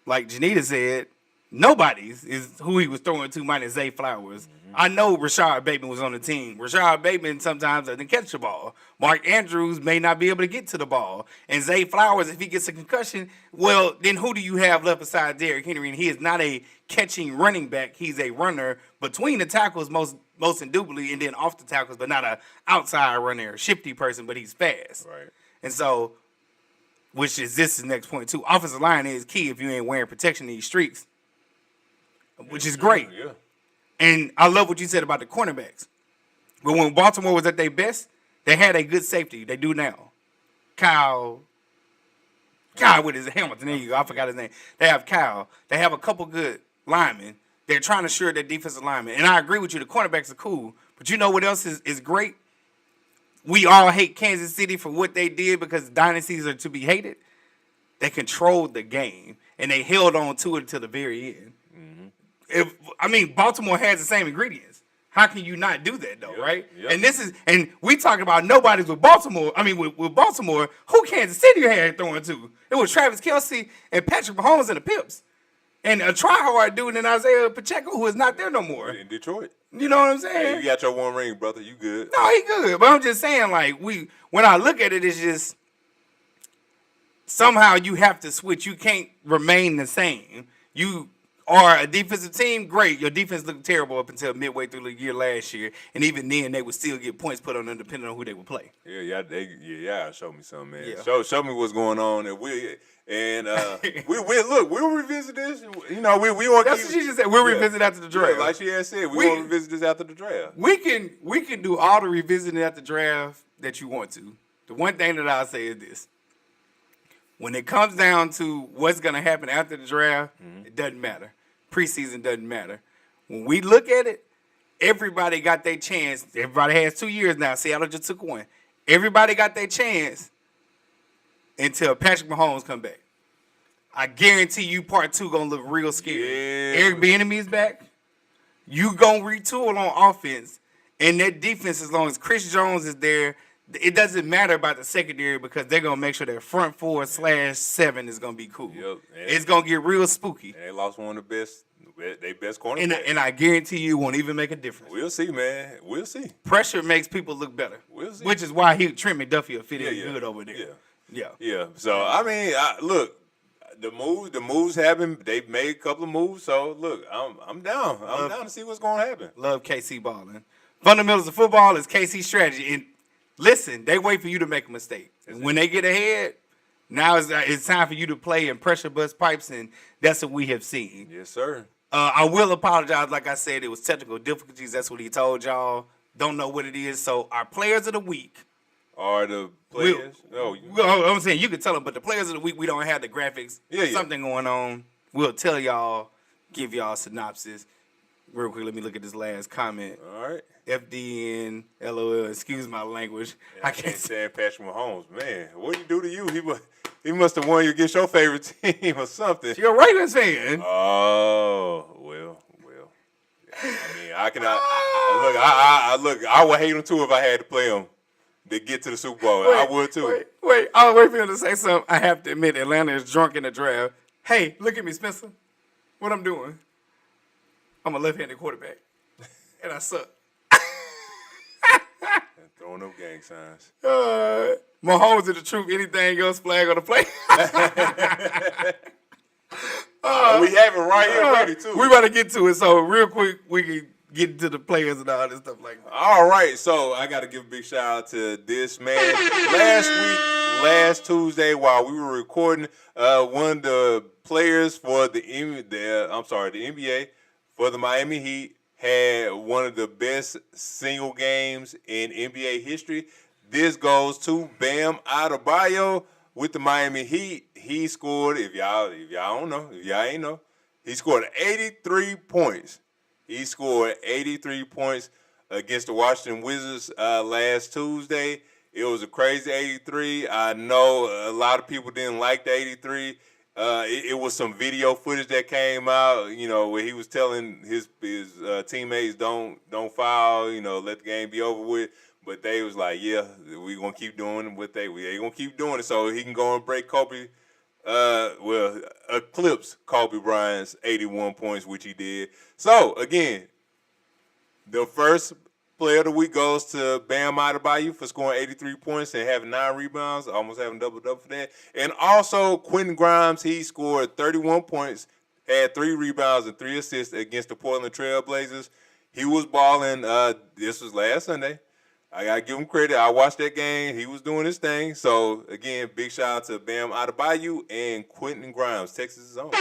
Speaker 2: like Janita said, nobody's is who he was throwing to minus Zay Flowers. Mm-hmm. I know Rashad Bateman was on the team. Rashad Bateman sometimes doesn't catch the ball. Mark Andrews may not be able to get to the ball. And Zay Flowers, if he gets a concussion, well, then who do you have left besides Derrick Henry? And he is not a catching running back. He's a runner between the tackles most indubitably, and then off the tackles, but not an outside runner, shifty person, but he's fast.
Speaker 1: Right.
Speaker 2: And so, this is the next point too. Offensive line is key if you ain't wearing protection in these streaks, which is great.
Speaker 1: Yeah.
Speaker 2: And I love what you said about the cornerbacks. But when Baltimore was at their best, they had a good safety. They do now. Kyle with his Hamilton. There you go. I forgot his name. They have Kyle. They have a couple good linemen. They're trying to assure their defensive linemen. And I agree with you. The cornerbacks are cool. But you know what else is great? We all hate Kansas City for what they did because dynasties are to be hated. They controlled the game. And they held on to it until the very end. Baltimore has the same ingredients. How can you not do that though, right? Yep. And we talking about nobody's with Baltimore. With Baltimore, who Kansas City had throwing to? It was Travis Kelce and Patrick Mahomes and the Pips, and a try-hard dude in Isaiah Pacheco who is not there no more.
Speaker 1: In Detroit.
Speaker 2: You know what I'm saying?
Speaker 1: Hey, you got your one ring, brother. You good?
Speaker 2: No, he good. But I'm just saying, when I look at it, it's just somehow you have to switch. You can't remain the same. You are a defensive team, great. Your defense looked terrible up until midway through the year last year, and even then they would still get points put on them depending on who they would play.
Speaker 1: Yeah, show me something, man.
Speaker 2: Yeah.
Speaker 1: Show me what's going on, and we'll revisit this. You know, we want.
Speaker 2: That's what she just said. We'll revisit after the draft.
Speaker 1: Yeah, like she had said, we want to revisit this after the draft.
Speaker 2: We can do all the revisiting after the draft that you want to. The one thing that I'll say is this. When it comes down to what's going to happen after the draft, It doesn't matter. Preseason doesn't matter. When we look at it, everybody got their chance. Everybody has 2 years now. Seattle just took one. Everybody got their chance until Patrick Mahomes come back. I guarantee you part 2 going to look real scary.
Speaker 1: Yeah.
Speaker 2: Eric Bieniemy's back. You going to retool on offense. And that defense, as long as Chris Jones is there, it doesn't matter about the secondary because they're going to make sure that front 4/7 is going to be cool.
Speaker 1: Yep.
Speaker 2: It's going to get real spooky.
Speaker 1: And they lost one of their best cornerbacks.
Speaker 2: And I guarantee you it won't even make a difference.
Speaker 1: We'll see, man. We'll see.
Speaker 2: Pressure makes people look better.
Speaker 1: We'll see.
Speaker 2: Which is why Trent McDuffie will fit in good over there.
Speaker 1: Yeah. So, look, The moves happen. They've made a couple of moves. So look, I'm down. I'm down to see what's going to happen.
Speaker 2: Love KC balling. Fundamentals of football is KC strategy. And listen, they wait for you to make a mistake. And when they get ahead, now it's time for you to play and pressure bust pipes, and that's what we have seen.
Speaker 1: Yes, sir.
Speaker 2: I will apologize. Like I said, it was technical difficulties. That's what he told y'all. Don't know what it is. So our players of the week
Speaker 1: are the players.
Speaker 2: I'm saying you can tell them, but the players of the week, we don't have the graphics.
Speaker 1: Yeah.
Speaker 2: Something going on. We'll tell y'all, give y'all a synopsis. Real quick, let me look at this last comment.
Speaker 1: All right.
Speaker 2: FDN, LOL, excuse my language.
Speaker 1: Yeah, I can't stand Patrick Mahomes. Man, what did he do to you? He must have won you against your favorite team or something.
Speaker 2: You're a Ravens fan.
Speaker 1: Oh, well. I mean, I cannot. Look, I would hate him too if I had to play him to get to the Super Bowl. I would too.
Speaker 2: Wait. I was waiting for him to say something. I have to admit, Atlanta is drunk in the draft. Hey, look at me, Spencer. What I'm doing. I'm a left-handed quarterback, and I suck.
Speaker 1: Throwing up gang signs.
Speaker 2: Mahomes is the truth. Anything else, flag on the play.
Speaker 1: We have it right here ready, too.
Speaker 2: We about to get to it, so real quick, we can get into the players and all this stuff like that.
Speaker 1: All right, so I got to give a big shout out to this man. Last Tuesday, while we were recording, one of the players for the NBA for the Miami Heat had one of the best single games in NBA history. This goes to Bam Adebayo with the Miami Heat. He scored, if y'all ain't know, he scored 83 points. He scored 83 points against the Washington Wizards last Tuesday. It was a crazy 83. I know a lot of people didn't like the 83. It was some video footage that came out, where he was telling his teammates don't foul, let the game be over with. But they was like, yeah, we gonna keep doing what they gonna keep doing it so he can go and break eclipse Kobe Bryant's 81 points, which he did. So again, the first player of the week goes to Bam Adebayo for scoring 83 points and having 9 rebounds, almost having double-double for that. And also Quentin Grimes, he scored 31 points, had 3 rebounds and 3 assists against the Portland Trail Blazers. He was balling. This was last Sunday. I got to give him credit. I watched that game. He was doing his thing. So, again, big shout out to Bam Adebayo and Quentin Grimes, Texas' own.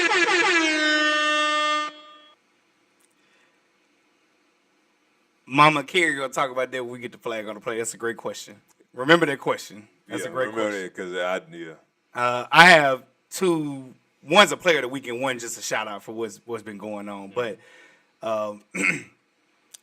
Speaker 2: Mama Carey gonna talk about that when we get the flag on the play. That's a great question. Remember that question. That's a great question.
Speaker 1: Remember that because
Speaker 2: I have 2. One's a player of the week and one just a shout out for what's been going on. But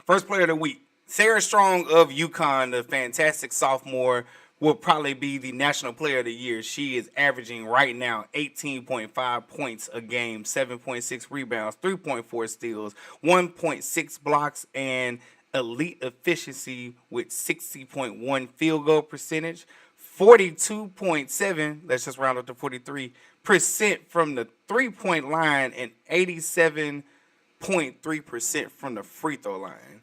Speaker 2: first player of the week, Sarah Strong of UConn, the fantastic sophomore, will probably be the national player of the year. She is averaging right now 18.5 points a game, 7.6 rebounds, 3.4 steals, 1.6 blocks, and elite efficiency with 60.1 field goal percentage, 42.7, let's just round up to 43% from the 3-point line, and 87.3% from the free throw line.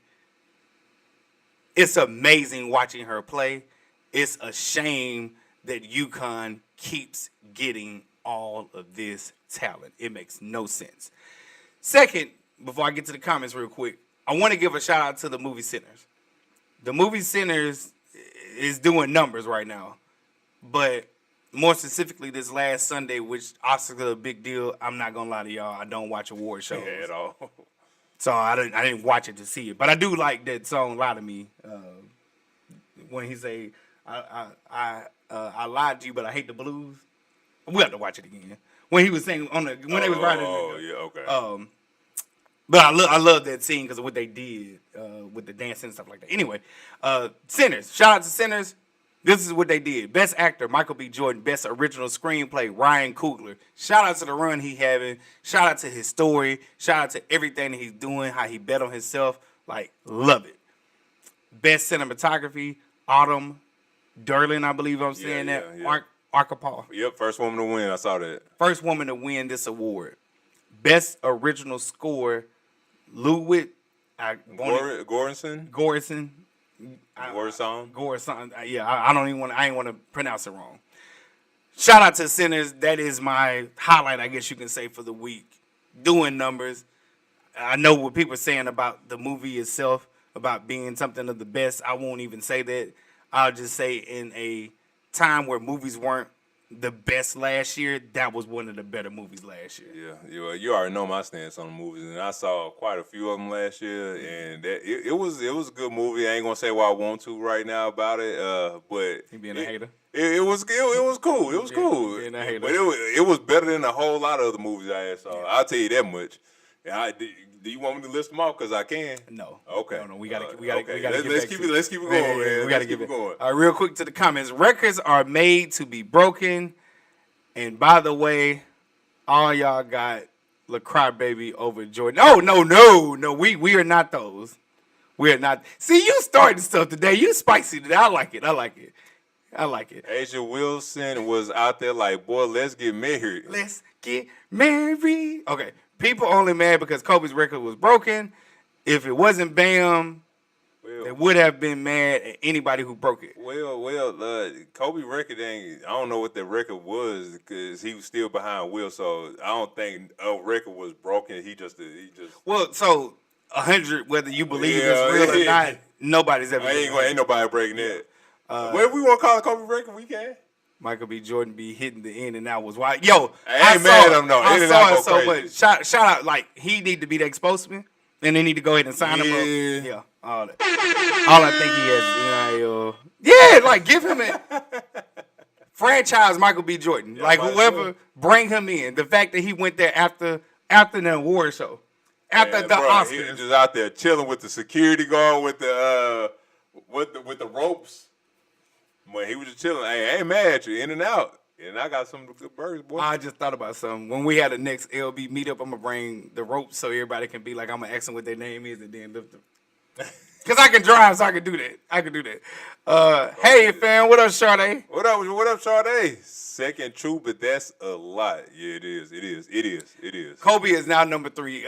Speaker 2: It's amazing watching her play. It's a shame that UConn keeps getting all of this talent. It makes no sense. Second, before I get to the comments real quick, I want to give a shout out to the Movie Centers. The Movie Centers is doing numbers right now. But more specifically this last Sunday, which Oscars are a big deal, I'm not going to lie to y'all, I don't watch award shows.
Speaker 1: at all.
Speaker 2: So I didn't watch it to see it. But I do like that song Lie to Me. When he say, I lied to you, but I hate the blues. We have to watch it again. When he was saying when they was riding.
Speaker 1: Oh, yeah, okay.
Speaker 2: But I love that scene because of what they did with the dancing and stuff like that. Anyway, Sinners. Shout out to Sinners. This is what they did. Best actor, Michael B. Jordan. Best original screenplay, Ryan Coogler. Shout out to the run he having. Shout out to his story. Shout out to everything that he's doing, how he bet on himself. Like, love it. Best cinematography, Autumn Derlin, I believe I'm saying that. Yeah. Archipel.
Speaker 1: Yep, first woman to win. I saw that.
Speaker 2: First woman to win this award. Best original score, Ludwig
Speaker 1: Göransson.
Speaker 2: Gorison. Yeah, I ain't want to pronounce it wrong. shout out to centers. That is my highlight, I guess you can say, for the week. Doing numbers. I know what people are saying about the movie itself, about being something of the best. I won't even say that. I'll just say in a time where movies weren't the best last year, that was one of the better movies last year.
Speaker 1: Yeah, you already know my stance on the movies, and I saw quite a few of them last year, and it was a good movie. I ain't gonna say what I want to right now about it, but
Speaker 2: You being a hater?
Speaker 1: It was cool. It was cool.
Speaker 2: Being a hater.
Speaker 1: But it was better than a whole lot of other movies I had saw. I'll tell you that much. Do you want me to list them off? Because I can.
Speaker 2: No.
Speaker 1: Okay.
Speaker 2: No. We gotta
Speaker 1: Let's keep it going, man.
Speaker 2: We gotta keep it going. All right, real quick to the comments. Records are made to be broken. And by the way, all y'all got LaCroix baby over Jordan. No. We are not those. We are not. See, you starting stuff today. You spicy today. I like it.
Speaker 1: Asia Wilson was out there like, boy, let's get married.
Speaker 2: Let's get married. Okay. People only mad because Kobe's record was broken. If it wasn't Bam, they would have been mad at anybody who broke it.
Speaker 1: Kobe record ain't. I don't know what the record was because he was still behind Will. So I don't think a record was broken. He just.
Speaker 2: Well, so 100, whether you believe it's real or not, nobody's ever.
Speaker 1: Ain't nobody breaking that. Whatever we want to call a Kobe record, we can.
Speaker 2: Michael B. Jordan be hitting the in and out was wild. Yo,
Speaker 1: I ain't mad at him though.
Speaker 2: I saw it so much. Shout out, like he need to be the spokesman, and they need to go ahead and sign him up. Yeah, all that. All I think he has, like give him a franchise Michael B. Jordan. Yeah, like whoever, bring him in. The fact that he went there after the award show, after the Oscars,
Speaker 1: he was just out there chilling with the security guard with the ropes. When he was just chilling, hey, I ain't mad at you, in and out. And I got some good burgers, boy.
Speaker 2: I just thought about something. When we had the next LB meetup, I'm going to bring the ropes so everybody can be like, I'm going to ask them what their name is and then lift them. Because I can drive, so I can do that. Hey, fam, what up, Sade?
Speaker 1: What up, Sade? Second true, but that's a lot. Yeah, it is.
Speaker 2: Kobe is now number 3.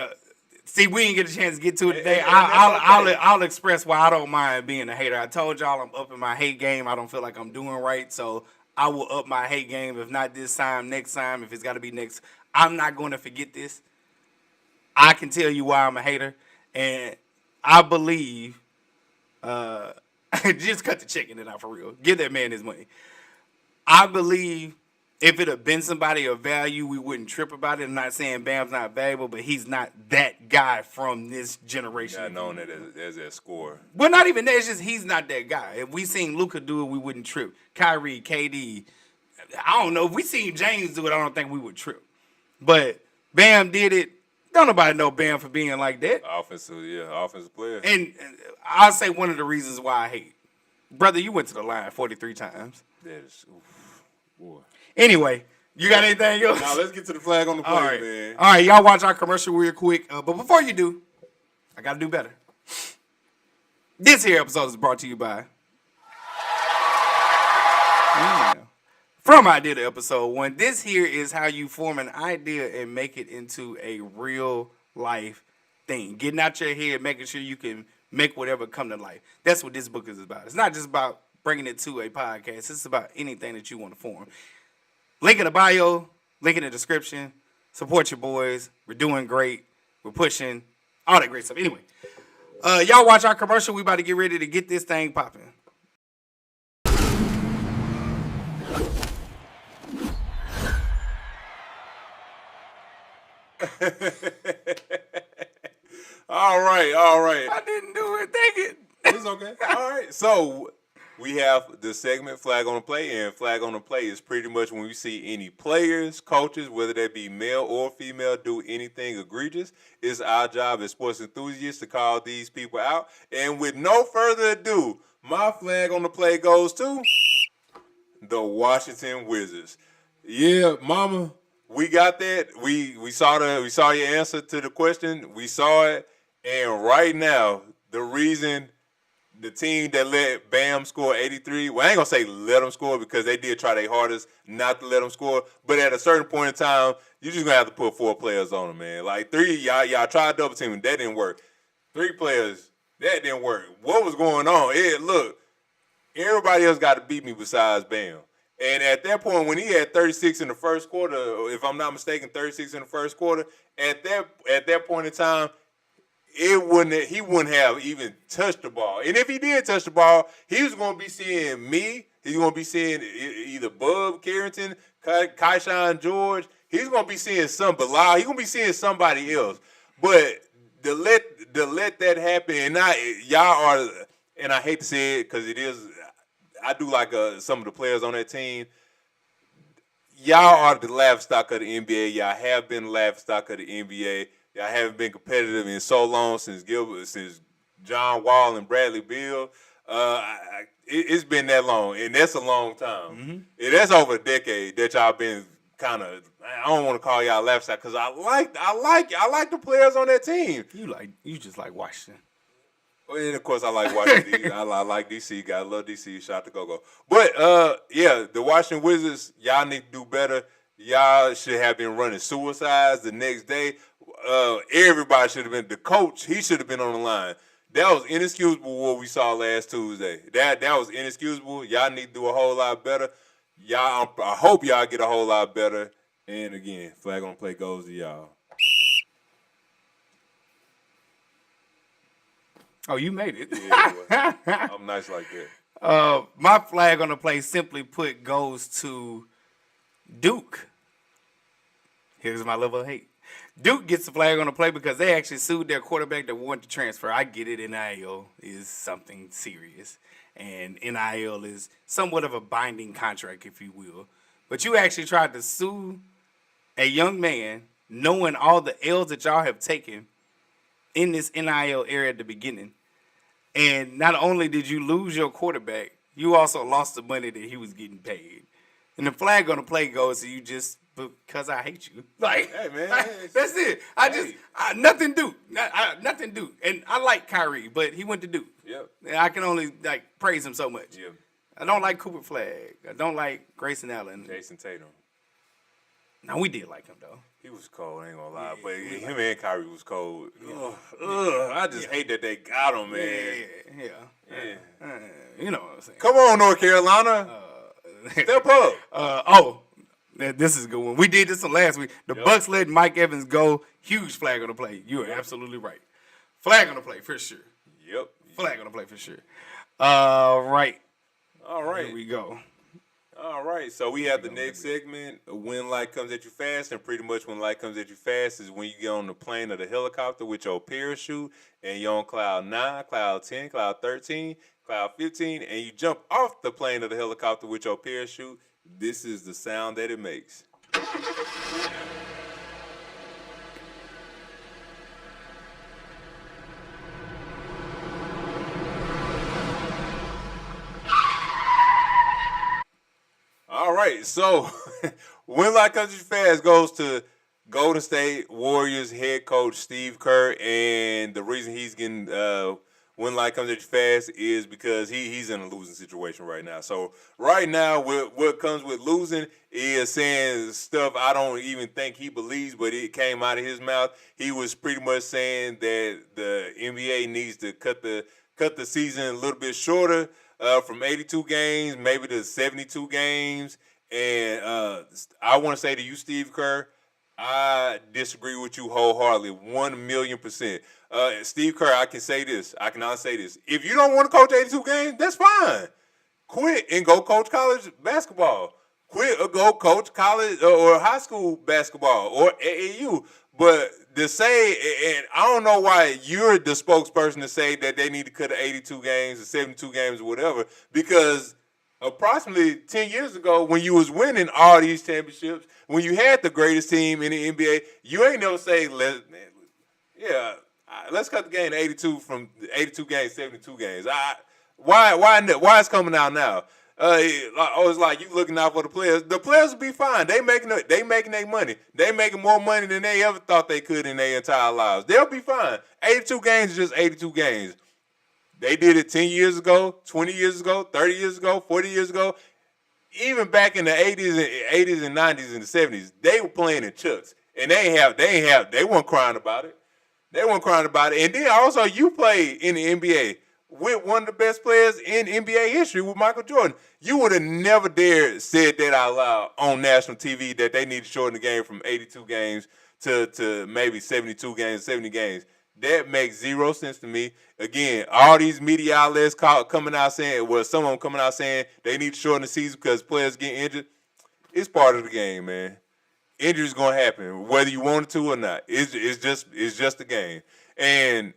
Speaker 2: See, we didn't get a chance to get to it today. I'll express why I don't mind being a hater. I told y'all I'm upping my hate game. I don't feel like I'm doing right, so I will up my hate game. If not this time, next time. If it's got to be next, I'm not going to forget this. I can tell you why I'm a hater, and I believe. Just cut the chicken in out for real. Give that man his money. I believe. If it had been somebody of value, we wouldn't trip about it. I'm not saying Bam's not valuable, but he's not that guy from this generation.
Speaker 1: Not known as a scorer.
Speaker 2: Well, not even that. It's just he's not that guy. If we seen Luka do it, we wouldn't trip. Kyrie, KD, I don't know. If we seen James do it, I don't think we would trip. But Bam did it. Don't nobody know Bam for being like that.
Speaker 1: Offensive player.
Speaker 2: And I'll say one of the reasons why I hate. Brother, you went to the line 43 times.
Speaker 1: That is, boy.
Speaker 2: Anyway, you got anything else?
Speaker 1: Now let's get to the flag on the play, man.
Speaker 2: All right, y'all watch our commercial real quick. But before you do, I got to do better. This here episode is brought to you by From Idea to Episode 1. This here is how you form an idea and make it into a real life thing. Getting out your head, making sure you can make whatever come to life. That's what this book is about. It's not just about bringing it to a podcast. It's about anything that you want to form. Link in the bio, link in the description. Support your boys. We're doing great. We're pushing. All that great stuff. Anyway, y'all watch our commercial. We about to get ready to get this thing popping.
Speaker 1: All right.
Speaker 2: I didn't do it. Dang it.
Speaker 1: It's okay. All right. So we have the segment Flag on the Play, and Flag on the Play is pretty much when we see any players, coaches, whether they be male or female, do anything egregious. It's our job as sports enthusiasts to call these people out. And with no further ado, my Flag on the Play goes to the Washington Wizards. Yeah, mama, we got that. We saw your answer to the question. We saw it, and right now the reason. The team that let Bam score 83, well, I ain't going to say let them score because they did try their hardest not to let them score. But at a certain point in time, you're just going to have to put 4 players on them, man. Like 3, y'all tried double teaming. That didn't work. 3 players, that didn't work. What was going on? Look, everybody else got to beat me besides Bam. And at that point, when he had 36 in the first quarter, if I'm not mistaken, 36 in the first quarter, at that point in time, he wouldn't have even touched the ball. And if he did touch the ball, he was going to be seeing me. He's going to be seeing either Bub Carrington, Kaishan George. He's going to be seeing some Bilal. He's going to be seeing somebody else. But to let that happen, and y'all are, and I hate to say it because it is, I do like some of the players on that team. Y'all are the laughstock of the NBA. Y'all have been the laughstock of the NBA. Y'all haven't been competitive in so long since John Wall and Bradley Beal. It's been that long, and that's a long time. Mm-hmm. Yeah, that's over a decade that y'all been kind of. I don't want to call y'all laughstock because I like the players on that team.
Speaker 2: You just like Washington.
Speaker 1: And of course, I like Washington. I like DC. I love DC. Shout out to Go-Go. But yeah, the Washington Wizards, y'all need to do better. Y'all should have been running suicides the next day. Everybody should have been. The coach, he should have been on the line. That was inexcusable what we saw last Tuesday. That was inexcusable. Y'all need to do a whole lot better. I hope y'all get a whole lot better. And again, flag on play goes to y'all.
Speaker 2: Oh, you made it.
Speaker 1: Yeah, I'm nice like
Speaker 2: that. My flag on the play, simply put, goes to Duke. Here's my level of hate. Duke gets the flag on the play because they actually sued their quarterback that wanted to transfer. I get it. NIL is something serious. And NIL is somewhat of a binding contract, if you will. But you actually tried to sue a young man knowing all the L's that y'all have taken in this NIL era at the beginning. And not only did you lose your quarterback, you also lost the money that he was getting paid. And the flag on the play goes to you just because I hate you. Like, hey, man, that's it. Nothing Duke. Nothing Duke. And I like Kyrie, but he went to Duke.
Speaker 1: Yep.
Speaker 2: And I can only praise him so much.
Speaker 1: Yep.
Speaker 2: I don't like Cooper Flagg. I don't like Grayson Allen.
Speaker 1: Jason Tatum.
Speaker 2: No, we did like him, though.
Speaker 1: He was cold, I ain't gonna lie. But him and Kyrie was cold. I just hate that they got him, man.
Speaker 2: Yeah. You know what I'm saying.
Speaker 1: Come on, North Carolina. Step up.
Speaker 2: This is a good one. We did this one last week. The Bucks let Mike Evans go. Huge flag on the play. You are absolutely right. Flag on the play for sure.
Speaker 1: Yep.
Speaker 2: Flag on the play for sure. All right.
Speaker 1: Here
Speaker 2: we go.
Speaker 1: All right. So we have the next segment. When light comes at you fast, and pretty much when light comes at you fast is when you get on the plane or the helicopter with your parachute and you're on cloud 9, cloud 10, cloud 13, cloud 15, and you jump off the plane or the helicopter with your parachute. This is the sound that it makes. All right, so when light comes at you fast goes to Golden State Warriors head coach Steve Kerr, and the reason he's getting when light comes at you fast is because he's in a losing situation right now. So right now, what comes with losing is saying stuff I don't even think he believes, but it came out of his mouth. He was pretty much saying that the NBA needs to cut the season a little bit shorter, from 82 games, maybe to 72 games. And I want to say to you, Steve Kerr, I disagree with you wholeheartedly, 1,000,000%. Steve Kerr, I can say this. I cannot say this. If you don't want to coach 82 games, that's fine. Quit and go coach college basketball. Quit or go coach college or high school basketball or AAU. But to say, and I don't know why you're the spokesperson to say that they need to cut 82 games or 72 games or whatever, because approximately 10 years ago when you was winning all these championships, when you had the greatest team in the NBA, you ain't never say, let's cut the game to 82 from 82 games, 72 games. Why it's coming out now? It's like you looking out for the players. The players will be fine. They making their money. They making more money than they ever thought they could in their entire lives. They'll be fine. 82 games is just 82 games. They did it 10 years ago, 20 years ago, 30 years ago, 40 years ago. Even back in the 80s and 90s and the 70s, they were playing in chucks. And they weren't crying about it. They weren't crying about it. And then also you play in the NBA. with one of the best players in NBA history with Michael Jordan. You would have never dared said that out loud on national TV that they need to shorten the game from 82 games to maybe 72 games, 70 games. That makes zero sense to me. Again, all these media outlets coming out saying, well, some of them coming out saying they need to shorten the season because players get injured. It's part of the game, man. Injuries gonna happen whether you want it to or not. It's just a game. And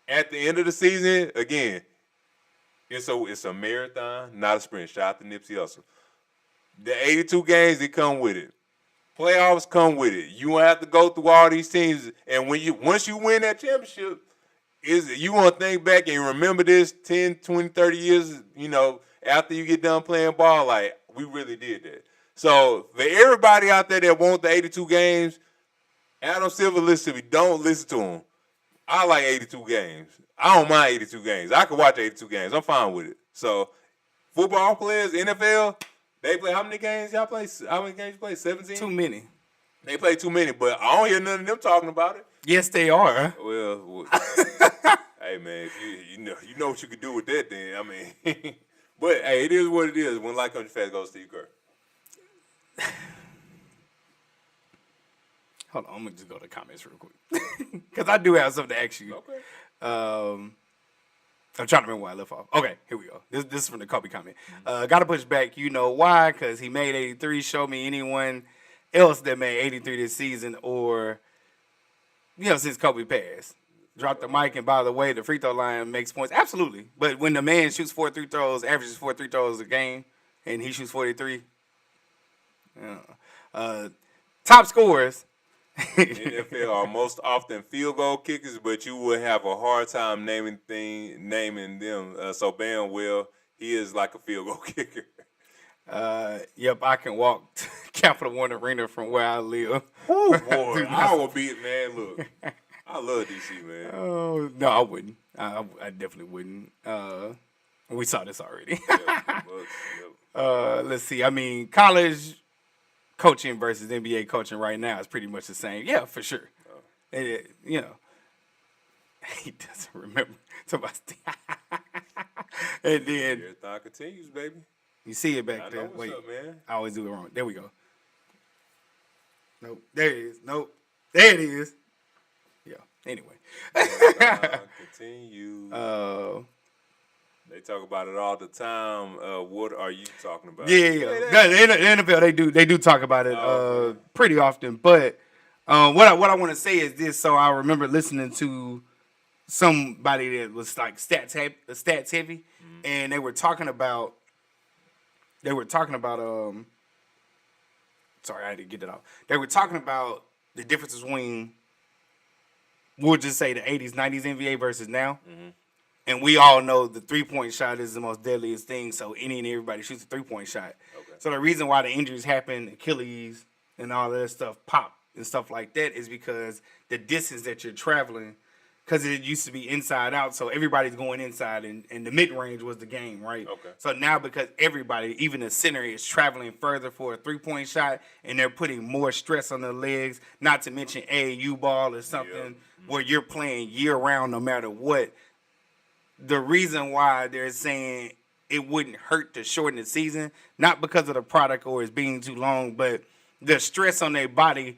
Speaker 1: at the end of the season, again, it's a marathon, not a sprint. Shout out to Nipsey Hussle. The 82 games, they come with it. Playoffs come with it. You won't have to go through all these teams. And once you win that championship, you want to think back and remember this 10, 20, 30 years, after you get done playing ball, like, we really did that. So for everybody out there that want the 82 games, Adam Silver, listen to me. Don't listen to him. I like 82 games. I don't mind 82 games. I can watch 82 games. I'm fine with it. So football players, NFL, they play how many games y'all play? How many games you play? 17?
Speaker 2: Too many.
Speaker 1: They play too many, but I don't hear none of them talking about it.
Speaker 2: Yes, they are.
Speaker 1: Well hey man, if you know what you can do with that, then I mean, but hey, it is what it is. When life comes fast, goes Steve Kerr.
Speaker 2: Hold on, I'm gonna just go to the comments real quick because I do have something to ask you.
Speaker 1: Okay.
Speaker 2: I'm trying to remember where I left off. Okay, here we go. This is from the Kobe comment. Gotta push back. You know why? Because he made 83. Show me anyone else that made 83 this season or, since Kobe passed. Drop the mic, and by the way, the free throw line makes points. Absolutely. But when the man shoots 4 free throws, averages 4 free throws a game, and he shoots 43. Top scorers.
Speaker 1: NFL are most often field goal kickers, but you would have a hard time naming them. So Bam Will, he is like a field goal kicker.
Speaker 2: Yep, I can walk to Capital One Arena from where I live.
Speaker 1: Oh boy, I will be it, man. Look, I love DC, man.
Speaker 2: Oh no, I wouldn't. I definitely wouldn't. We saw this already.
Speaker 1: Yep.
Speaker 2: Let's see. I mean, college coaching versus NBA coaching right now is pretty much the same. Yeah, for sure. And, he doesn't remember. And then
Speaker 1: Marathon continues, baby.
Speaker 2: You see it back
Speaker 1: I
Speaker 2: there.
Speaker 1: know what's
Speaker 2: Wait,
Speaker 1: up, man.
Speaker 2: I always do it wrong. There we go. Nope. There it is. Nope. There it is. Yeah. Anyway.
Speaker 1: Continue. They talk about it all the time. What are you talking about?
Speaker 2: Yeah. The NFL, they do talk about it pretty often. But what I want to say is this. So I remember listening to somebody that was like stats heavy, and they were talking about. Sorry, I had to get it out. They were talking about the difference between, we'll just say the 80s, 90s NBA versus now. Mm-hmm. And we all know the three-point shot is the most deadliest thing, so any and everybody shoots a three-point shot. Okay. So the reason why the injuries happen, Achilles and all that stuff pop and stuff like that is because the distance that you're traveling, because it used to be inside out, so everybody's going inside, and the mid-range was the game, right? Okay. So now because everybody, even the center, is traveling further for a three-point shot, and they're putting more stress on their legs, not to mention AAU ball or something where you're playing year-round no matter what. The reason why they're saying it wouldn't hurt to shorten the season, not because of the product or it's being too long, but the stress on their body,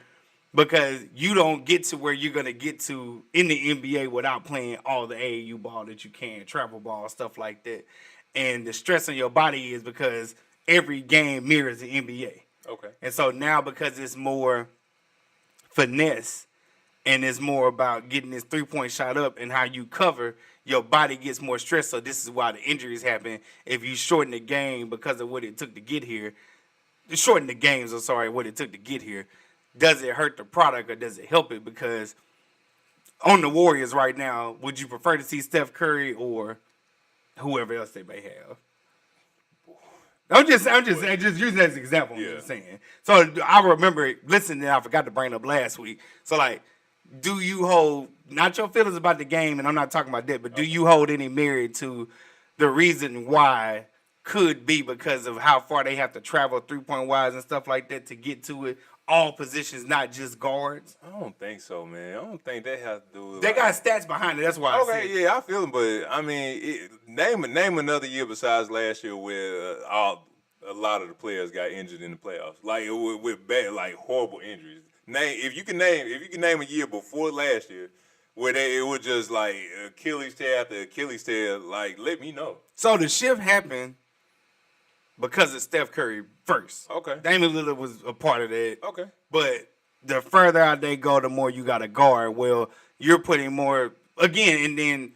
Speaker 2: because you don't get to where you're going to get to in the NBA without playing all the AAU ball that you can, travel ball, stuff like that. And the stress on your body is because every game mirrors the NBA. Okay. And so now because it's more finesse and it's more about getting this three-point shot up and how you cover, your body gets more stressed. So this is why the injuries happen. If you shorten the game because of what it took to get here, what it took to get here, does it hurt the product or does it help it? Because on the Warriors right now, would you prefer to see Steph Curry or whoever else they may have? I'm just using that as an example. I'm just saying. So I remember listening, and I forgot to bring it up last week. So like, do you hold, not your feelings about the game, and I'm not talking about that, but do you hold any merit to the reason why could be because of how far they have to travel 3-point wise and stuff like that to get to it? all positions, not just guards?
Speaker 1: I don't think so, man. I don't think that has to do with
Speaker 2: They got stats behind it. That's why I said.
Speaker 1: Okay, yeah, I feel it, but I mean, name another year besides last year where a lot of the players got injured in the playoffs, like with bad, like horrible injuries. If you can name a year before last year where it was just like Achilles tear after Achilles tear, like let me know.
Speaker 2: So the shift happened because of Steph Curry first.
Speaker 1: Okay.
Speaker 2: Damian Lillard was a part of that.
Speaker 1: Okay.
Speaker 2: But the further out they go, the more you got to guard. Well, you're putting more again, and then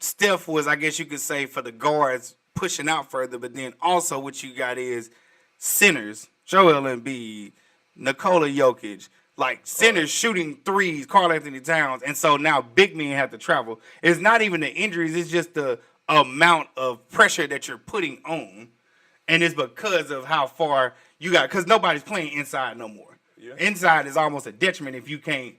Speaker 2: Steph was, I guess you could say, for the guards pushing out further. But then also what you got is centers, Joel Embiid, Nikola Jokic, like centers shooting threes, Karl Anthony Towns, and so now big men have to travel. It's not even the injuries; it's just the amount of pressure that you're putting on. And it's because of how far you got, because nobody's playing inside no more.
Speaker 1: Yeah.
Speaker 2: Inside is almost a detriment if you can't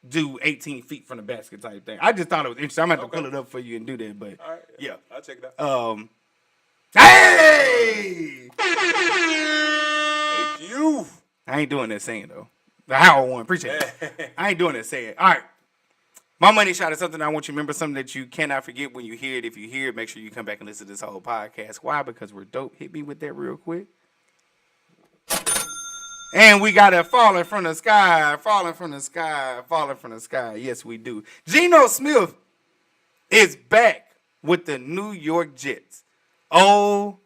Speaker 2: do 18 feet from the basket type thing. I just thought it was interesting. I'm going to have to pull it up for you and do that. But,
Speaker 1: all right,
Speaker 2: yeah.
Speaker 1: I'll check it out.
Speaker 2: Hey!
Speaker 1: Thank you.
Speaker 2: I ain't doing that saying, though. The Howard one. Appreciate it. I ain't doing that saying. All right. My money shot is something I want you to remember, something that you cannot forget when you hear it. If you hear it, make sure you come back and listen to this whole podcast. Why? Because we're dope. Hit me with that real quick. And we got it falling from the sky, falling from the sky, falling from the sky. Yes, we do. Geno Smith is back with the New York Jets. Oh,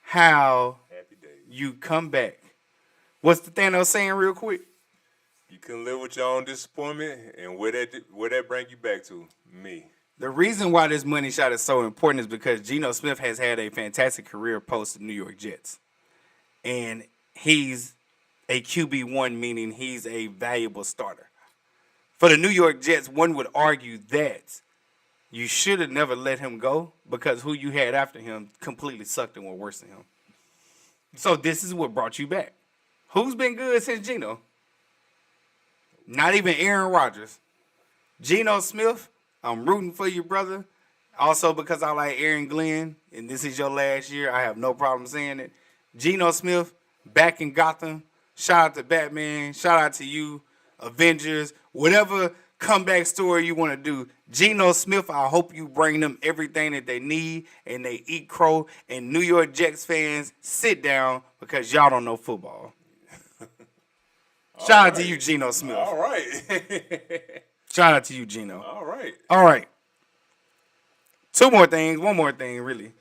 Speaker 2: how
Speaker 1: Happy days.
Speaker 2: You come back. What's the Thanos saying real quick?
Speaker 1: You can live with your own disappointment, and where that bring you back to? Me.
Speaker 2: The reason why this money shot is so important is because Geno Smith has had a fantastic career post the New York Jets. And he's a QB1, meaning he's a valuable starter. For the New York Jets, one would argue that you should have never let him go because who you had after him completely sucked and were worse than him. So this is what brought you back. Who's been good since Geno? Not even Aaron Rodgers. Geno Smith, I'm rooting for you, brother. Also because I like Aaron Glenn, and this is your last year, I have no problem saying it. Geno Smith, back in Gotham. Shout out to Batman. Shout out to you, Avengers. Whatever comeback story you want to do. Geno Smith, I hope you bring them everything that they need, and they eat crow. And New York Jets fans, sit down because y'all don't know football. Shout out to you, Geno Smith.
Speaker 1: All right.
Speaker 2: Shout out to you, Geno.
Speaker 1: All right.
Speaker 2: All right. Two more things. One more thing, really.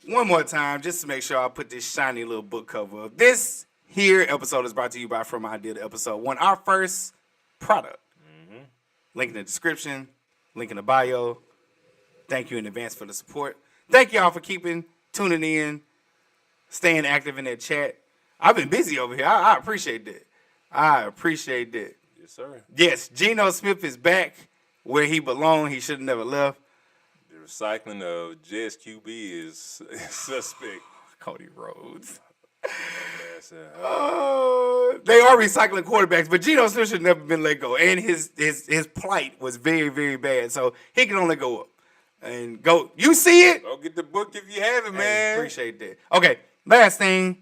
Speaker 2: One more time, just to make sure I put this shiny little book cover up. This here episode is brought to you by From Idea to Episode 1, our first product. Mm-hmm. Link in the description. Link in the bio. Thank you in advance for the support. Thank y'all for tuning in, staying active in that chat. I've been busy over here. I appreciate that. I appreciate that.
Speaker 1: Yes, sir.
Speaker 2: Yes, Geno Smith is back where he belonged. He should have never left.
Speaker 1: The recycling of Jets QB is suspect.
Speaker 2: Cody Rhodes.
Speaker 1: They
Speaker 2: are recycling quarterbacks, but Geno Smith should have never been let go. And his plight was very, very bad. So he can only go up. And go. You see it?
Speaker 1: Go get the book if you have it, man.
Speaker 2: Hey, appreciate that. Okay, last thing.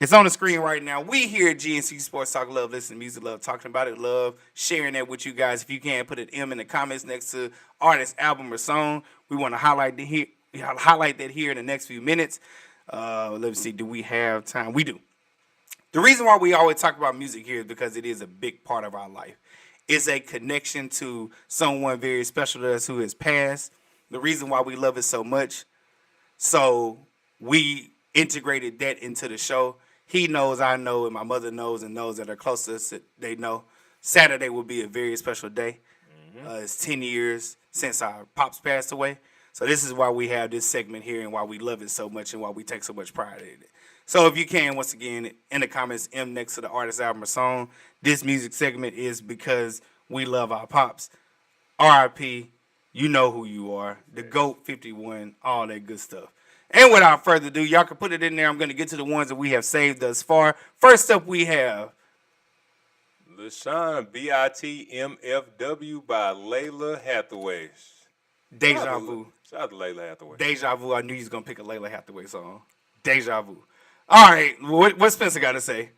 Speaker 2: It's on the screen right now. We here at G&C Sports Talk love listening to music, love talking about it, love sharing that with you guys. If you can, put an M in the comments next to artist, album, or song. We want to highlight that here in the next few minutes. Let me see. Do we have time? We do. The reason why we always talk about music here is because it is a big part of our life. It's a connection to someone very special to us who has passed. The reason why we love it so much. So we integrated that into the show. He knows, I know, and my mother knows, and those that are close to us, they know. Saturday will be a very special day. Mm-hmm. It's 10 years since our pops passed away. So this is why we have this segment here and why we love it so much and why we take so much pride in it. So if you can, once again, in the comments, M next to the artist, album, or song. This music segment is because we love our pops. RIP, you know who you are. The GOAT 51, all that good stuff. And without further ado, y'all can put it in there. I'm going to get to the ones that we have saved thus far. First up, we have
Speaker 1: LaShawn BITMFW by Layla Hathaway.
Speaker 2: Deja Vu.
Speaker 1: Shout out to Layla Hathaway.
Speaker 2: Deja Vu. I knew you was going to pick a Layla Hathaway song. Deja Vu. All right. What Spencer got to say?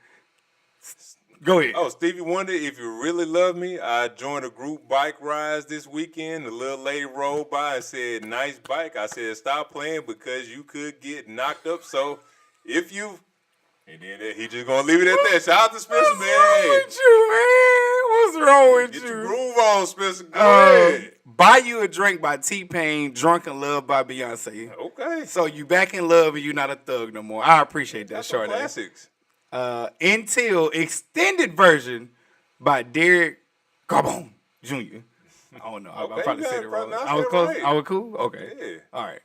Speaker 2: Go ahead.
Speaker 1: Oh, Stevie Wonder, if you really love me, I joined a group bike rides this weekend. The little lady rolled by and said, nice bike. I said, stop playing because you could get knocked up. So if you, and then he just going to leave it at that. Shout out to Spencer,
Speaker 2: What's
Speaker 1: man.
Speaker 2: wrong with you, man? What's wrong with
Speaker 1: Get
Speaker 2: you?
Speaker 1: your groove on, Spencer. Go ahead.
Speaker 2: Buy You a Drink by T-Pain, Drunk in Love by Beyonce.
Speaker 1: Okay.
Speaker 2: So you back in love and you not a thug no more. I appreciate that,
Speaker 1: That's some
Speaker 2: Shorty.
Speaker 1: classics.
Speaker 2: Until extended version by Derek Carbone Jr. I don't know. I
Speaker 1: Okay,
Speaker 2: probably
Speaker 1: you
Speaker 2: said
Speaker 1: got
Speaker 2: it
Speaker 1: it
Speaker 2: wrong.
Speaker 1: right.
Speaker 2: I was
Speaker 1: Now,
Speaker 2: close.
Speaker 1: right.
Speaker 2: I was cool. Okay.
Speaker 1: Yeah.
Speaker 2: All right.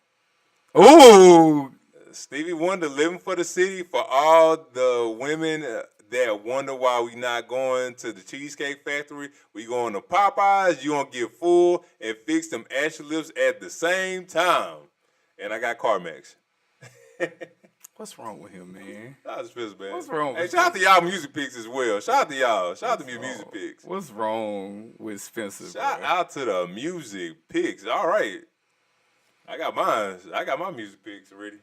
Speaker 2: Ooh.
Speaker 1: Stevie Wonder, living for the city, for all the women that wonder why we not going to the Cheesecake Factory. We going to Popeyes. You gonna get full and fix them ashy lips at the same time. And I got CarMax.
Speaker 2: What's wrong with him, man?
Speaker 1: Shout out to Fizz, man.
Speaker 2: What's wrong
Speaker 1: Hey,
Speaker 2: with
Speaker 1: shout out to y'all music picks as well. Shout out to y'all. Shout out to your music picks.
Speaker 2: What's wrong with Spencer?
Speaker 1: Shout
Speaker 2: bro?
Speaker 1: out to the music picks. All right. I got mine. I got my music picks already.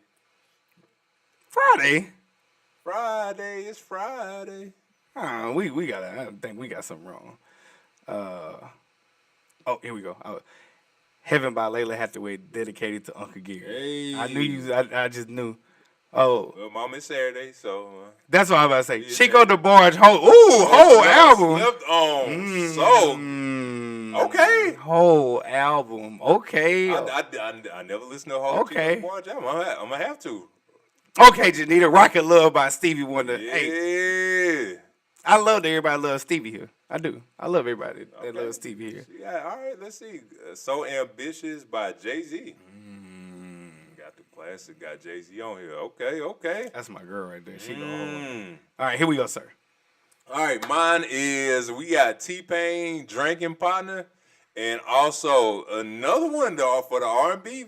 Speaker 2: Friday.
Speaker 1: Friday. It's Friday.
Speaker 2: We got. I think we got something wrong. Oh, here we go. Heaven by Layla Hathaway, dedicated to Uncle Gary.
Speaker 1: Hey.
Speaker 2: I knew you. I just knew. Oh,
Speaker 1: Well, Mom, it's Saturday, so.
Speaker 2: that's what I was about to say.
Speaker 1: Yeah,
Speaker 2: Chico DeBarge, whole album.
Speaker 1: Slept on. So. Okay.
Speaker 2: Whole album. Okay.
Speaker 1: I never listened to a whole
Speaker 2: Okay.
Speaker 1: Chico Barge album. I'm going to have to.
Speaker 2: Okay, Janita, Rocket Love by Stevie Wonder.
Speaker 1: Yeah.
Speaker 2: Hey, I love that everybody loves Stevie here. I do. I love everybody that loves Stevie here.
Speaker 1: Yeah, all right, let's see. So Ambitious by Jay-Z. Got the classic, got Jay-Z on here. Okay.
Speaker 2: That's my girl right there. She go home. All right, here we go, sir.
Speaker 1: All right, mine is we got T-Pain, Drinking Partner, and also another one though for the R&B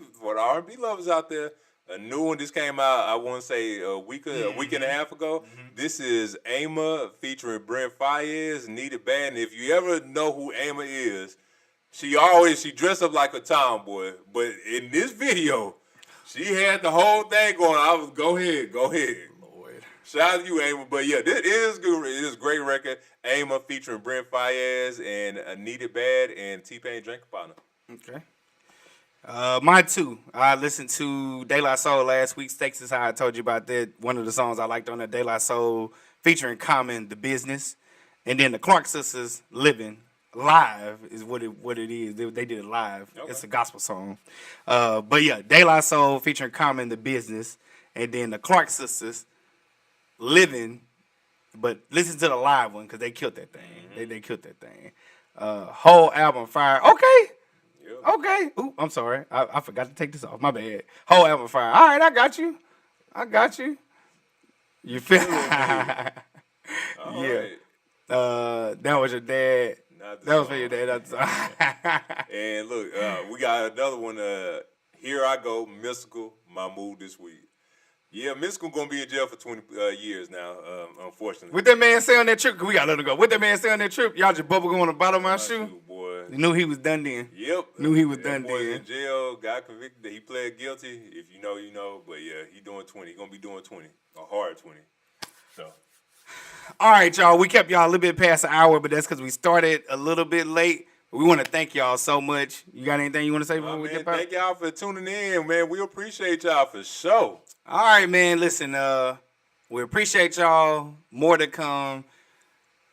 Speaker 1: lovers out there. A new one. This came out, I want to say a week and a half ago. This is Ama featuring Brent Faiyaz, Need It Bad. And if you ever know who Ama is, she dressed up like a tomboy. But in this video, she had the whole thing going. Go ahead.
Speaker 2: Lord.
Speaker 1: Shout out to you, Ama. But yeah, this is good. It is a great record. Ama featuring Brent Faiyaz and Need It Bad and T-Pain Drinking Partner.
Speaker 2: Okay. Mine too. I listened to De La Soul last week. Stakes is how I told you about that. One of the songs I liked on that, De La Soul, featuring Common, The Business. And then the Clark Sisters, Living. Live is what it is. They did it live. Okay. It's a gospel song. But yeah, De La Soul featuring Common, The Business. And then the Clark Sisters, Living. But listen to the live one because they killed that thing. They killed that thing. Whole album fire. Okay. Okay. Ooh, I'm sorry. I forgot to take this off. My bad. Whole album fire. All right, I got you. You feel? Yeah.
Speaker 1: Right.
Speaker 2: That was your dad. That was for your dad.
Speaker 1: And look, we got another one. Here I Go, Mystical, my mood this week. Yeah, Mystical gonna be in jail for 20 years now, unfortunately.
Speaker 2: What that man say on that trip? We gotta let him go. What that man say on that trip? Y'all just bubble gum on the bottom of my shoe?
Speaker 1: Boy.
Speaker 2: You knew he was done then.
Speaker 1: Yep.
Speaker 2: Knew he was done
Speaker 1: boy's
Speaker 2: then.
Speaker 1: in jail, got convicted. He pled guilty. If you know, you know. But yeah, he doing 20. He gonna be doing 20. A hard 20. So.
Speaker 2: All right, y'all. We kept y'all a little bit past an hour, but that's because we started a little bit late. We want to thank y'all so much. You got anything you want to say before we get out?
Speaker 1: Thank y'all for tuning in, man. We appreciate y'all for sure.
Speaker 2: All right, man. Listen, we appreciate y'all. More to come.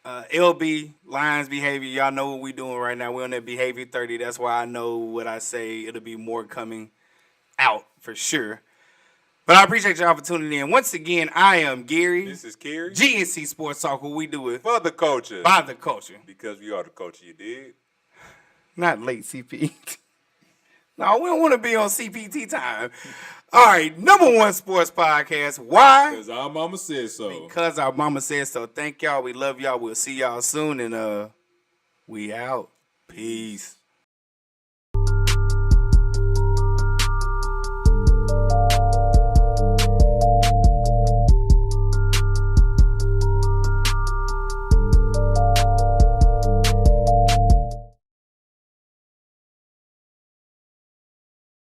Speaker 2: LB, Lions behavior. Y'all know what we doing right now. We're on that behavior 30. That's why I know what I say. It'll be more coming out for sure. But I appreciate y'all for tuning in. Once again, I am Gary.
Speaker 1: This is Kerry.
Speaker 2: G&C Sports Talk, what we do it
Speaker 1: For the culture.
Speaker 2: by the culture.
Speaker 1: Because we are the culture, you dig?
Speaker 2: Not late CP. No, we don't want to be on CPT time. All right, #1 sports podcast. Why?
Speaker 1: Because our mama said so.
Speaker 2: Because our mama said so. Thank y'all. We love y'all. We'll see y'all soon. And we out. Peace.